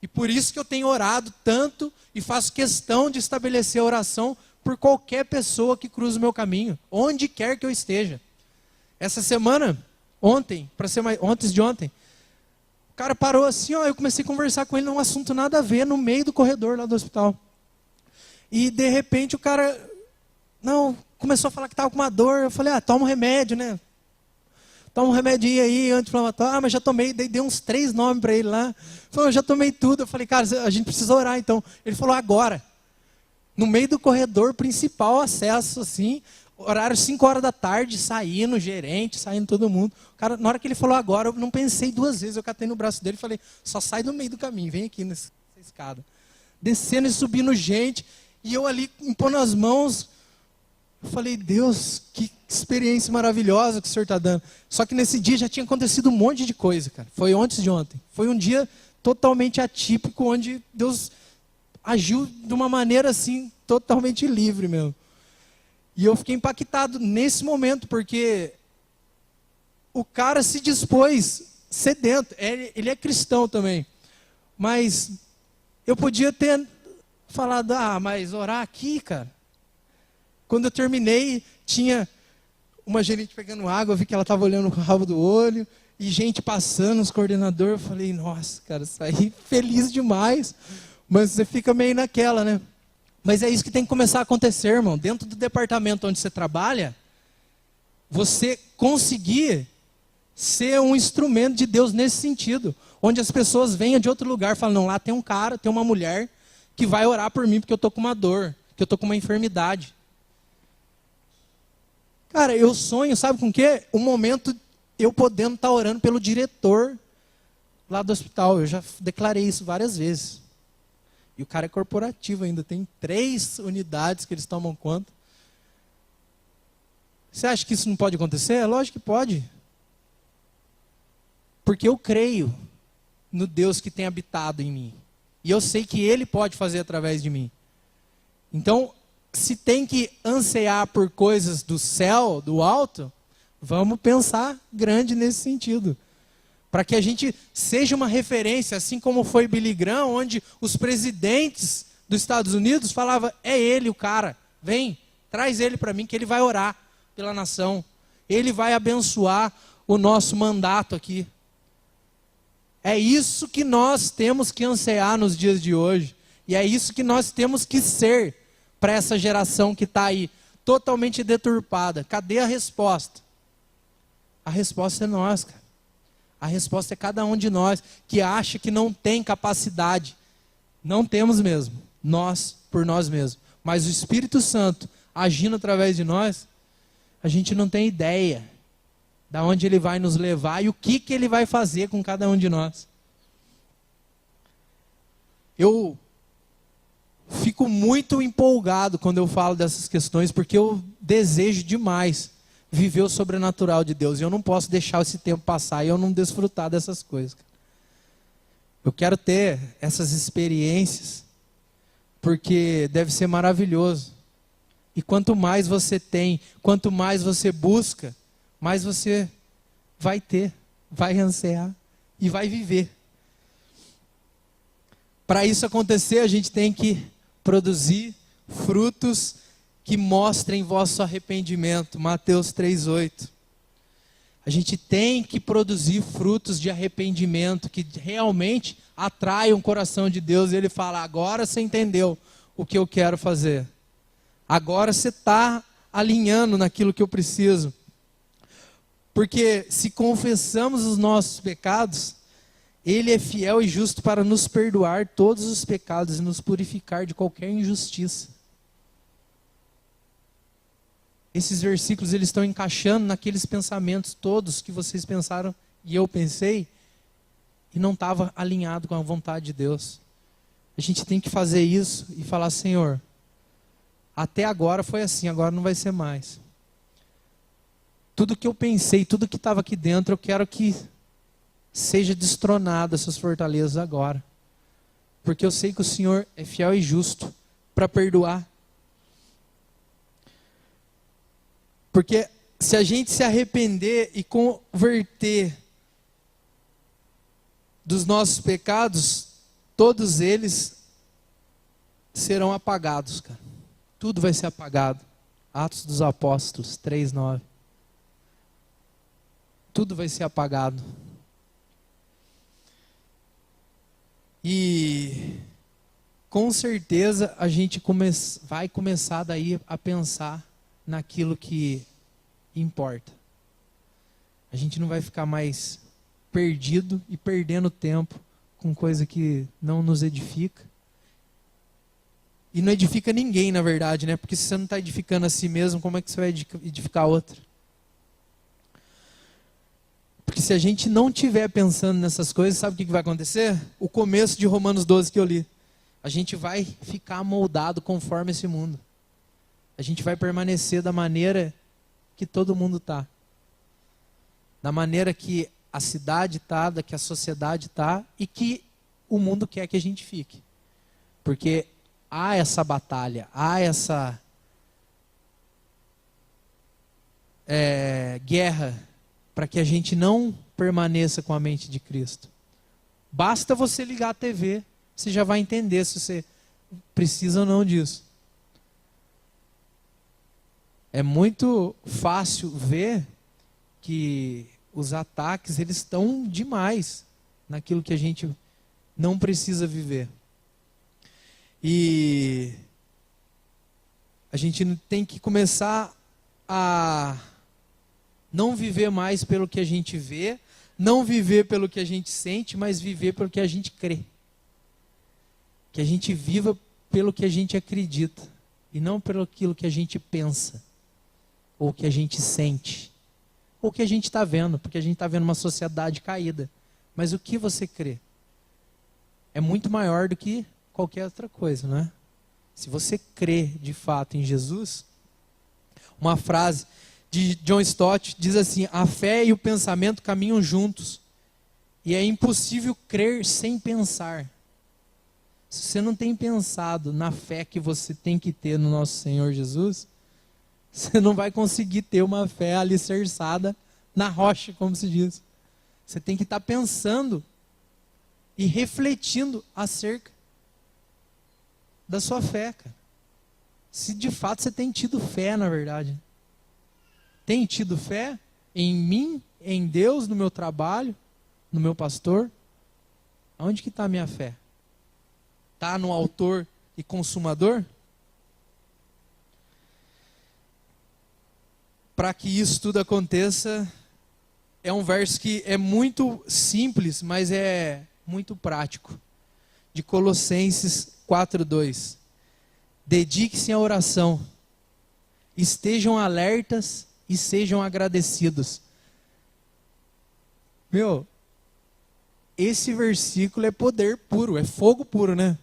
E por isso que eu tenho orado tanto e faço questão de estabelecer a oração por qualquer pessoa que cruza o meu caminho, onde quer que eu esteja. Essa semana, antes de ontem, o cara parou assim, eu comecei a conversar com ele num assunto nada a ver, no meio do corredor lá do hospital. E de repente o cara, começou a falar que estava com uma dor. Eu falei, toma um remédio, né? Toma um remedinho aí, anti-inflamatório. Mas já tomei, dei uns 3 nomes para ele lá. Falou, eu já tomei tudo. Eu falei, cara, a gente precisa orar então. Ele falou, agora. No meio do corredor principal, acesso assim, horário 5 horas da tarde, saindo gerente, saindo todo mundo. O cara, na hora que ele falou agora, eu não pensei 2 vezes. Eu catei no braço dele e falei, só sai do meio do caminho, vem aqui nessa escada. Descendo e subindo gente. E eu ali impondo as mãos, eu falei, Deus, que experiência maravilhosa que o Senhor está dando. Só que nesse dia já tinha acontecido um monte de coisa, cara. Foi antes de ontem. Foi um dia totalmente atípico, onde Deus agiu de uma maneira assim, totalmente livre, meu. E eu fiquei impactado nesse momento, porque o cara se dispôs sedento. Ele é cristão também. Mas eu podia ter falado, mas orar aqui, cara. Quando eu terminei, tinha uma gerente pegando água, eu vi que ela estava olhando com o rabo do olho, e gente passando, os coordenadores, eu falei, nossa, cara, saí feliz demais. Mas você fica meio naquela, né? Mas é isso que tem que começar a acontecer, irmão. Dentro do departamento onde você trabalha, você conseguir ser um instrumento de Deus nesse sentido. Onde as pessoas venham de outro lugar e falam, não, lá tem um cara, tem uma mulher que vai orar por mim porque eu estou com uma dor, que eu estou com uma enfermidade. Cara, eu sonho, sabe com o quê? Um momento eu podendo estar orando pelo diretor lá do hospital. Eu já declarei isso várias vezes. E o cara é corporativo ainda, tem 3 unidades que eles tomam conta. Você acha que isso não pode acontecer? É lógico que pode. Porque eu creio no Deus que tem habitado em mim. E eu sei que Ele pode fazer através de mim. Então, se tem que ansiar por coisas do céu, do alto, vamos pensar grande nesse sentido. Para que a gente seja uma referência, assim como foi Billy Graham, onde os presidentes dos Estados Unidos falavam, é ele o cara, vem, traz ele para mim que ele vai orar pela nação. Ele vai abençoar o nosso mandato aqui. É isso que nós temos que ansiar nos dias de hoje. E é isso que nós temos que ser para essa geração que está aí, totalmente deturpada. Cadê a resposta? A resposta é nós, cara. A resposta é cada um de nós que acha que não tem capacidade. Não temos mesmo. Nós, por nós mesmos. Mas o Espírito Santo, agindo através de nós, a gente não tem ideia da onde Ele vai nos levar e o que Ele vai fazer com cada um de nós. Eu fico muito empolgado quando eu falo dessas questões, porque eu desejo demais viver o sobrenatural de Deus. E eu não posso deixar esse tempo passar e eu não desfrutar dessas coisas. Eu quero ter essas experiências, porque deve ser maravilhoso. E quanto mais você tem, quanto mais você busca, mais você vai ter, vai ansiar e vai viver. Para isso acontecer, a gente tem que produzir frutos que mostrem vosso arrependimento. Mateus 3:8. A gente tem que produzir frutos de arrependimento que realmente atraiam o coração de Deus. E Ele fala, agora você entendeu o que eu quero fazer. Agora você está alinhando naquilo que eu preciso. Porque se confessamos os nossos pecados, Ele é fiel e justo para nos perdoar todos os pecados e nos purificar de qualquer injustiça. Esses versículos eles estão encaixando naqueles pensamentos todos que vocês pensaram e eu pensei e não estava alinhado com a vontade de Deus. A gente tem que fazer isso e falar, Senhor, até agora foi assim, agora não vai ser mais. Tudo que eu pensei, tudo que estava aqui dentro, eu quero que seja destronado essas fortalezas agora. Porque eu sei que o Senhor é fiel e justo para perdoar. Porque se a gente se arrepender e converter dos nossos pecados, todos eles serão apagados, cara. Tudo vai ser apagado. Atos dos Apóstolos 3:9. Tudo vai ser apagado. E com certeza a gente vai começar daí a pensar naquilo que importa. A gente não vai ficar mais perdido e perdendo tempo com coisa que não nos edifica. E não edifica ninguém, na verdade, né? Porque se você não está edificando a si mesmo, como é que você vai edificar outra? Porque se a gente não estiver pensando nessas coisas, sabe o que vai acontecer? O começo de Romanos 12 que eu li. A gente vai ficar moldado conforme esse mundo. A gente vai permanecer da maneira que todo mundo está. Da maneira que a cidade está, da que a sociedade está e que o mundo quer que a gente fique. Porque há essa batalha, há essa guerra para que a gente não permaneça com a mente de Cristo. Basta você ligar a TV, você já vai entender se você precisa ou não disso. É muito fácil ver que os ataques eles estão demais naquilo que a gente não precisa viver. E a gente tem que começar a não viver mais pelo que a gente vê, não viver pelo que a gente sente, mas viver pelo que a gente crê. Que a gente viva pelo que a gente acredita e não pelo aquilo que a gente pensa, ou que a gente sente, ou que a gente está vendo, porque a gente está vendo uma sociedade caída. Mas o que você crê é muito maior do que qualquer outra coisa, não é? Se você crê de fato em Jesus, uma frase de John Stott diz assim: a fé e o pensamento caminham juntos, e é impossível crer sem pensar. Se você não tem pensado na fé que você tem que ter no nosso Senhor Jesus, você não vai conseguir ter uma fé alicerçada na rocha, como se diz. Você tem que estar pensando e refletindo acerca da sua fé, cara. Se de fato você tem tido fé, na verdade. Tem tido fé em mim, em Deus, no meu trabalho, no meu pastor? Onde que está a minha fé? Está no autor e consumador? Para que isso tudo aconteça, é um verso que é muito simples, mas é muito prático. De Colossenses 4:2. Dedique-se à oração, estejam alertas e sejam agradecidos. Meu, esse versículo é poder puro, é fogo puro, né?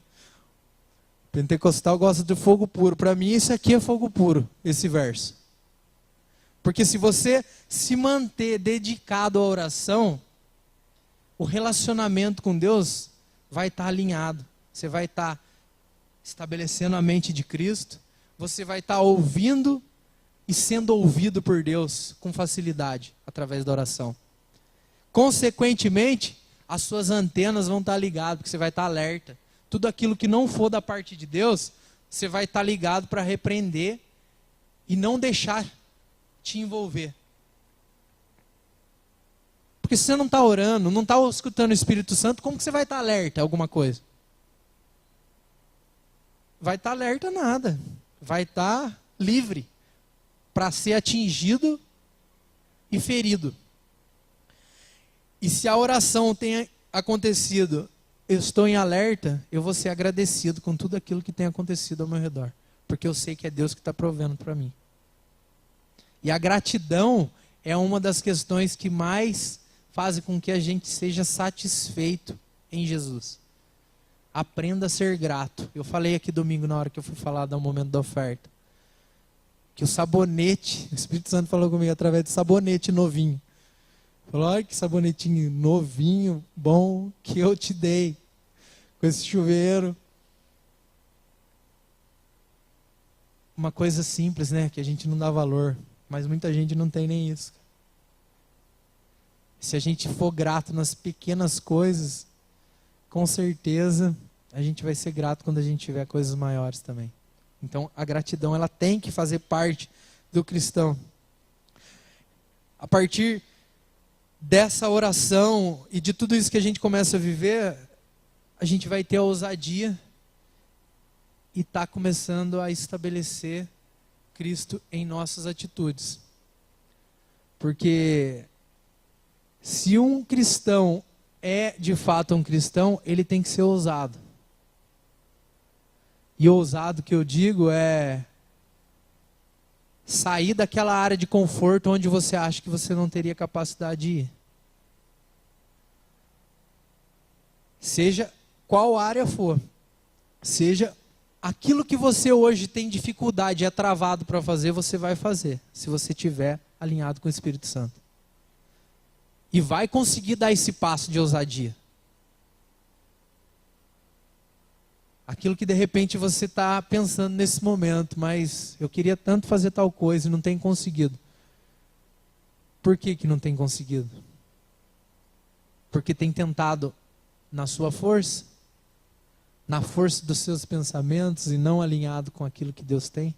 Pentecostal gosta de fogo puro. Para mim, isso aqui é fogo puro, esse verso. Porque se você se manter dedicado à oração, o relacionamento com Deus vai estar alinhado. Você vai estar estabelecendo a mente de Cristo. Você vai estar ouvindo e sendo ouvido por Deus com facilidade, através da oração. Consequentemente, as suas antenas vão estar ligadas, porque você vai estar alerta. Tudo aquilo que não for da parte de Deus, você vai estar ligado para repreender e não deixar te envolver. Porque se você não está orando, não está escutando o Espírito Santo, como que você vai estar alerta a alguma coisa? Vai estar alerta a nada. Vai estar livre para ser atingido e ferido. E se a oração tem acontecido, eu estou em alerta, eu vou ser agradecido com tudo aquilo que tem acontecido ao meu redor. Porque eu sei que é Deus que está provendo para mim. E a gratidão é uma das questões que mais fazem com que a gente seja satisfeito em Jesus. Aprenda a ser grato. Eu falei aqui domingo na hora que eu fui falar do momento da oferta. Que o sabonete, o Espírito Santo falou comigo através do sabonete novinho. Falou, olha que sabonetinho novinho, bom, que eu te dei. Com esse chuveiro. Uma coisa simples, né? Que a gente não dá valor. Mas muita gente não tem nem isso. Se a gente for grato nas pequenas coisas, com certeza a gente vai ser grato quando a gente tiver coisas maiores também. Então a gratidão ela tem que fazer parte do cristão. A partir dessa oração e de tudo isso que a gente começa a viver, a gente vai ter a ousadia e está começando a estabelecer Cristo em nossas atitudes. Porque se um cristão é de fato um cristão, ele tem que ser ousado. E ousado que eu digo é sair daquela área de conforto onde você acha que você não teria capacidade de ir. Seja qual área for, seja aquilo que você hoje tem dificuldade, é travado para fazer, você vai fazer, se você estiver alinhado com o Espírito Santo. E vai conseguir dar esse passo de ousadia. Aquilo que de repente você está pensando nesse momento, mas eu queria tanto fazer tal coisa e não tem conseguido. Por que que não tem conseguido? Porque tem tentado na sua força, na força dos seus pensamentos e não alinhado com aquilo que Deus tem?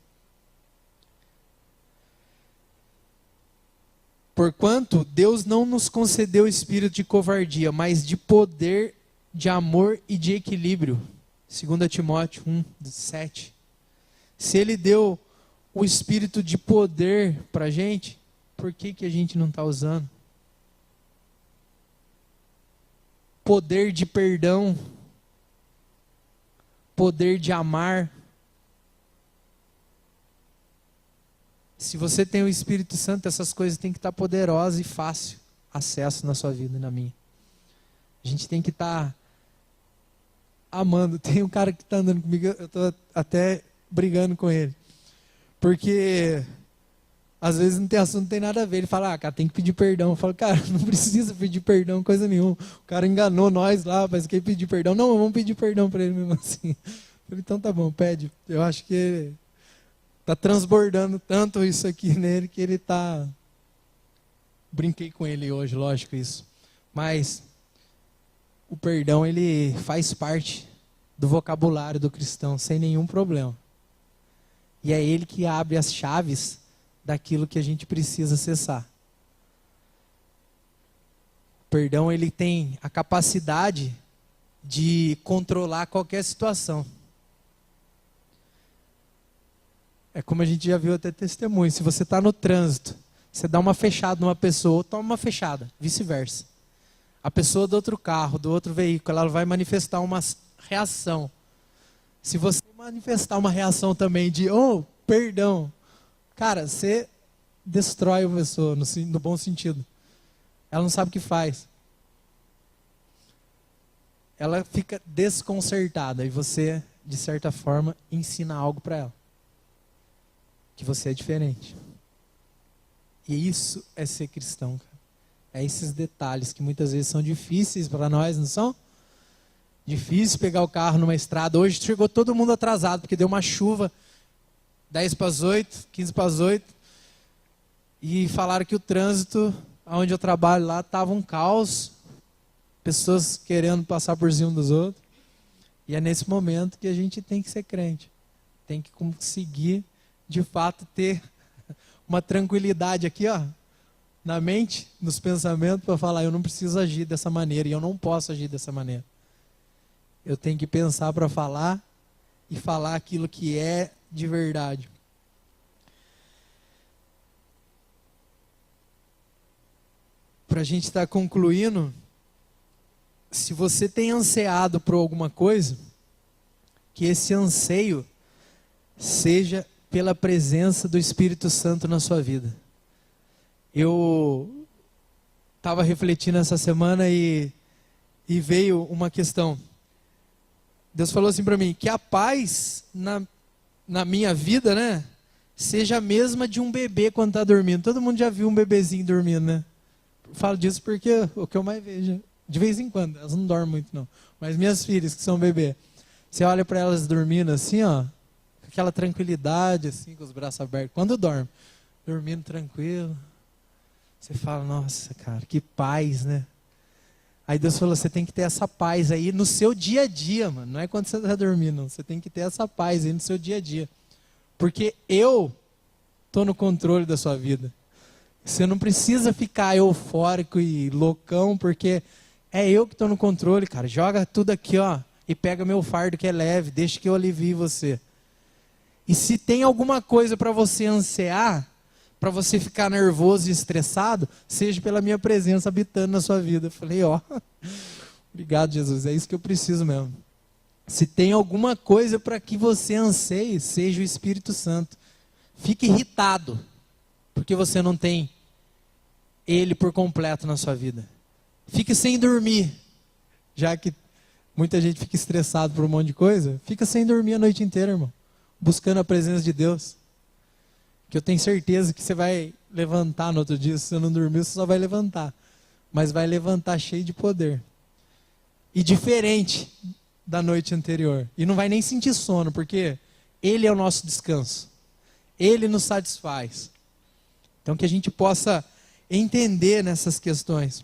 Porquanto Deus não nos concedeu espírito de covardia, mas de poder, de amor e de equilíbrio. 2 Timóteo 1:7. Se Ele deu o espírito de poder para a gente, por que que a gente não está usando? Poder de perdão, poder de amar. Se você tem o Espírito Santo, essas coisas têm que estar poderosas e fácil acesso na sua vida e na minha. A gente tem que estar amando. Tem um cara que está andando comigo, eu estou até brigando com ele. Porque às vezes não tem assunto, não tem nada a ver. Ele fala, cara, tem que pedir perdão. Eu falo, cara, não precisa pedir perdão, coisa nenhuma. O cara enganou nós lá, mas quer pedir perdão? Não, vamos pedir perdão para ele mesmo assim. Eu falei, então tá bom, pede. Eu acho que está transbordando tanto isso aqui nele que ele está... Brinquei com ele hoje, lógico isso. Mas o perdão, ele faz parte do vocabulário do cristão, sem nenhum problema. E é ele que abre as chaves daquilo que a gente precisa acessar. O perdão, ele tem a capacidade de controlar qualquer situação. É como a gente já viu até testemunho. Se você está no trânsito, você dá uma fechada numa pessoa, toma uma fechada, vice-versa. A pessoa do outro carro, do outro veículo, ela vai manifestar uma reação. Se você manifestar uma reação também de, perdão, cara, você destrói a pessoa, no bom sentido. Ela não sabe o que faz. Ela fica desconcertada e você de certa forma, ensina algo para ela. Que você é diferente. E isso é ser cristão, cara. É esses detalhes que muitas vezes são difíceis para nós, não são? Difícil pegar o carro numa estrada. Hoje chegou todo mundo atrasado, porque deu uma chuva, 10 para as 8, 15 para as 8. E falaram que o trânsito, onde eu trabalho lá, estava um caos. Pessoas querendo passar por cima dos outros. E é nesse momento que a gente tem que ser crente. Tem que conseguir, de fato, ter uma tranquilidade aqui, ó, na mente, nos pensamentos, para falar, eu não preciso agir dessa maneira e eu não posso agir dessa maneira. Eu tenho que pensar para falar e falar aquilo que é de verdade. Para a gente estar concluindo, se você tem ansiado por alguma coisa, que esse anseio seja pela presença do Espírito Santo na sua vida. Eu estava refletindo essa semana e veio uma questão. Deus falou assim para mim, que a paz na minha vida, né, seja a mesma de um bebê quando está dormindo. Todo mundo já viu um bebezinho dormindo, né? Eu falo disso porque é o que eu mais vejo. De vez em quando, elas não dormem muito não. Mas minhas filhas, que são bebê, você olha para elas dormindo assim, ó, com aquela tranquilidade, assim, com os braços abertos. Quando dorme, dormindo tranquilo, você fala, nossa, cara, que paz, né? Aí Deus falou, você tem que ter essa paz aí no seu dia a dia, mano. Não é quando você está dormindo, não. Você tem que ter essa paz aí no seu dia a dia. Porque eu estou no controle da sua vida. Você não precisa ficar eufórico e loucão, porque é eu que estou no controle, cara. Joga tudo aqui, ó, e pega meu fardo que é leve, deixa que eu alivie você. E se tem alguma coisa para você ansiar, para você ficar nervoso e estressado, seja pela minha presença habitando na sua vida. Eu falei, ó, obrigado, Jesus, é isso que eu preciso mesmo. Se tem alguma coisa para que você anseie, seja o Espírito Santo. Fique irritado, porque você não tem Ele por completo na sua vida. Fique sem dormir, já que muita gente fica estressado por um monte de coisa. Fica sem dormir a noite inteira, irmão, buscando a presença de Deus. Que eu tenho certeza que você vai levantar no outro dia. Se você não dormiu, você só vai levantar. Mas vai levantar cheio de poder. E diferente da noite anterior. E não vai nem sentir sono, porque Ele é o nosso descanso. Ele nos satisfaz. Então que a gente possa entender nessas questões.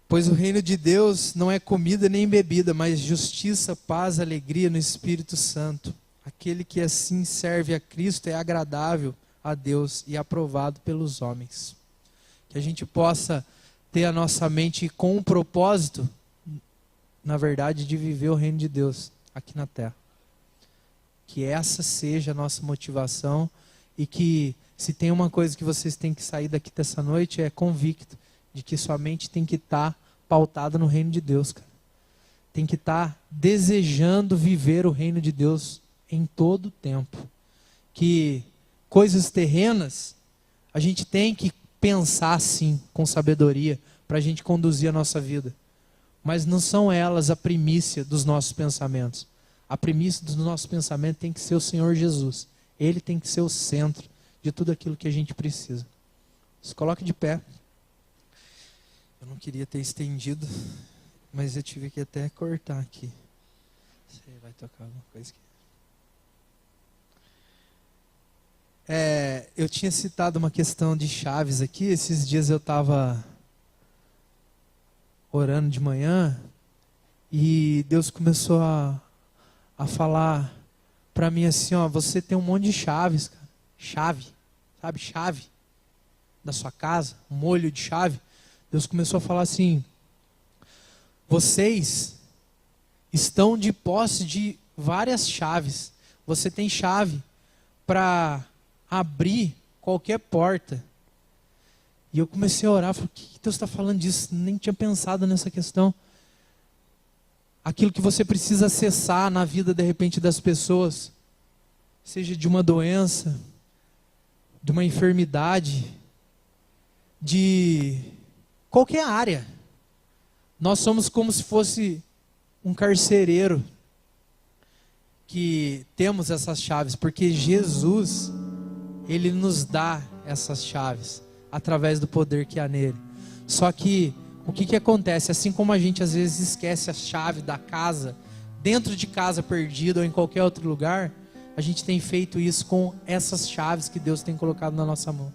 Pois o reino de Deus não é comida nem bebida, mas justiça, paz, alegria no Espírito Santo. Aquele que assim serve a Cristo é agradável a Deus e aprovado pelos homens. Que a gente possa ter a nossa mente com um propósito, na verdade, de viver o reino de Deus aqui na terra. Que essa seja a nossa motivação e que, se tem uma coisa que vocês têm que sair daqui dessa noite, é convicto de que sua mente tem que estar pautada no reino de Deus, cara. Tem que estar desejando viver o reino de Deus em todo o tempo. Que coisas terrenas, a gente tem que pensar sim, com sabedoria, para a gente conduzir a nossa vida. Mas não são elas a primícia dos nossos pensamentos. A primícia dos nossos pensamentos tem que ser o Senhor Jesus. Ele tem que ser o centro de tudo aquilo que a gente precisa. Se coloque de pé. Eu não queria ter estendido, mas eu tive que até cortar aqui. Você vai tocar alguma coisa aqui? Eu tinha citado uma questão de chaves aqui. Esses dias eu estava orando de manhã e Deus começou a falar para mim assim, ó, você tem um monte de chaves, cara. Chave, sabe, chave da sua casa, um molho de chave. Deus começou a falar assim, vocês estão de posse de várias chaves. Você tem chave para abrir qualquer porta. E eu comecei a orar, falei, o que Deus está falando disso? Nem tinha pensado nessa questão. Aquilo que você precisa acessar na vida, de repente, das pessoas, seja de uma doença, de uma enfermidade, de qualquer área. Nós somos como se fosse um carcereiro que temos essas chaves, porque Jesus, Ele nos dá essas chaves através do poder que há nele. Só que o que acontece? Assim como a gente às vezes esquece a chave da casa, dentro de casa perdida ou em qualquer outro lugar, a gente tem feito isso com essas chaves que Deus tem colocado na nossa mão.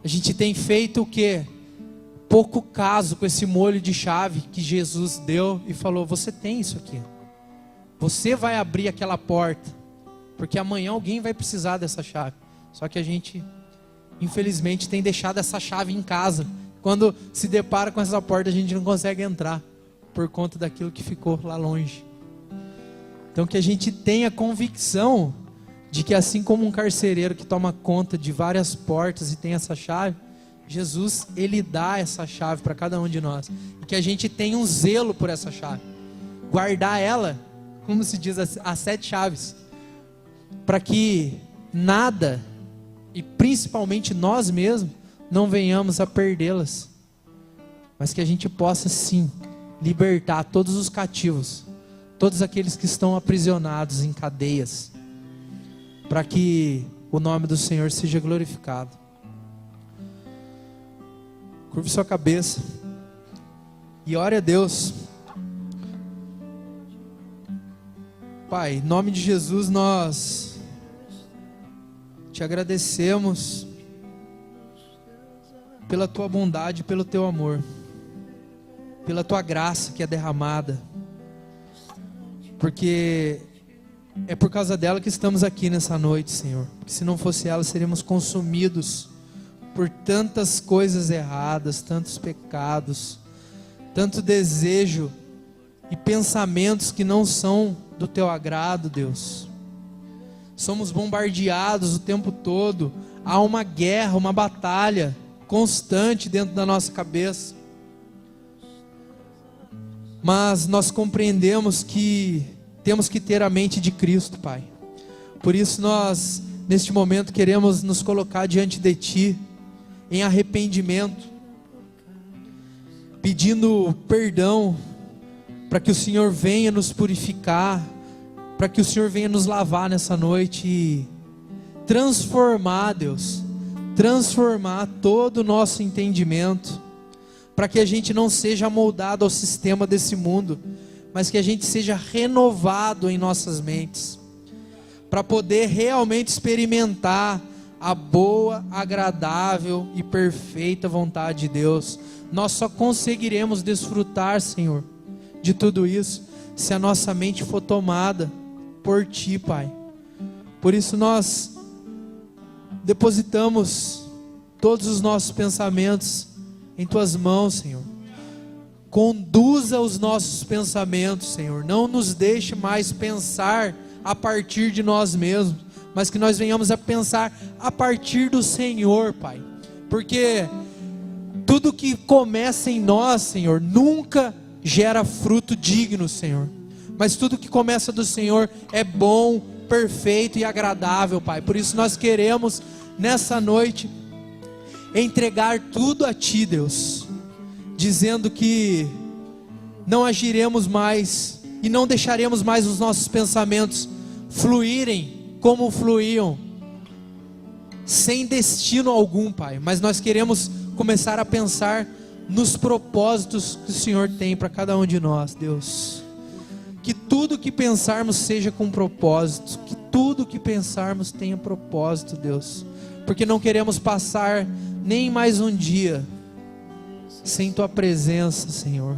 A gente tem feito o quê? Pouco caso com esse molho de chave que Jesus deu e falou: você tem isso aqui. Você vai abrir aquela porta, porque amanhã alguém vai precisar dessa chave. Só que a gente, infelizmente, tem deixado essa chave em casa. Quando se depara com essa porta, a gente não consegue entrar, por conta daquilo que ficou lá longe. Então que a gente tenha convicção de que assim como um carcereiro que toma conta de várias portas e tem essa chave, Jesus, Ele dá essa chave para cada um de nós. E que a gente tenha um zelo por essa chave. Guardar ela, como se diz, as 7 chaves. Para que nada, e principalmente nós mesmos, não venhamos a perdê-las. Mas que a gente possa sim libertar todos os cativos, todos aqueles que estão aprisionados em cadeias, para que o nome do Senhor seja glorificado. Curve sua cabeça e ore a Deus. Pai, em nome de Jesus nós te agradecemos pela tua bondade, pelo teu amor, pela tua graça que é derramada, porque é por causa dela que estamos aqui nessa noite, Senhor. Porque se não fosse ela, seríamos consumidos por tantas coisas erradas, tantos pecados, tanto desejo e pensamentos que não são do teu agrado, Deus. Somos bombardeados o tempo todo. Há uma guerra, uma batalha constante dentro da nossa cabeça. Mas nós compreendemos que temos que ter a mente de Cristo, Pai. Por isso nós, neste momento, queremos nos colocar diante de Ti, em arrependimento, pedindo perdão, para que o Senhor venha nos purificar, para que o Senhor venha nos lavar nessa noite e transformar, Deus, transformar todo o nosso entendimento, para que a gente não seja amoldado ao sistema desse mundo, mas que a gente seja renovado em nossas mentes, para poder realmente experimentar a boa, agradável e perfeita vontade de Deus. Nós só conseguiremos desfrutar, Senhor, de tudo isso, se a nossa mente for tomada por Ti, Pai. Por isso nós depositamos todos os nossos pensamentos em Tuas mãos, Senhor. Conduza os nossos pensamentos, Senhor. Não nos deixe mais pensar a partir de nós mesmos, mas que nós venhamos a pensar a partir do Senhor, Pai. Porque tudo que começa em nós, Senhor, nunca gera fruto digno, Senhor. Mas tudo que começa do Senhor é bom, perfeito e agradável, Pai. Por isso nós queremos, nessa noite, entregar tudo a Ti, Deus, dizendo que não agiremos mais e não deixaremos mais os nossos pensamentos fluírem como fluíam, sem destino algum, Pai. Mas nós queremos começar a pensar nos propósitos que o Senhor tem para cada um de nós, Deus. Que tudo que pensarmos seja com propósito, que tudo que pensarmos tenha propósito, Deus. Porque não queremos passar nem mais um dia sem Tua presença, Senhor.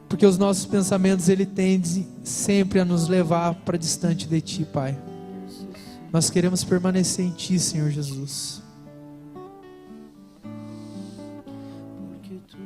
Porque os nossos pensamentos, Ele tende sempre a nos levar para distante de Ti, Pai. Nós queremos permanecer em Ti, Senhor Jesus. Porque Tu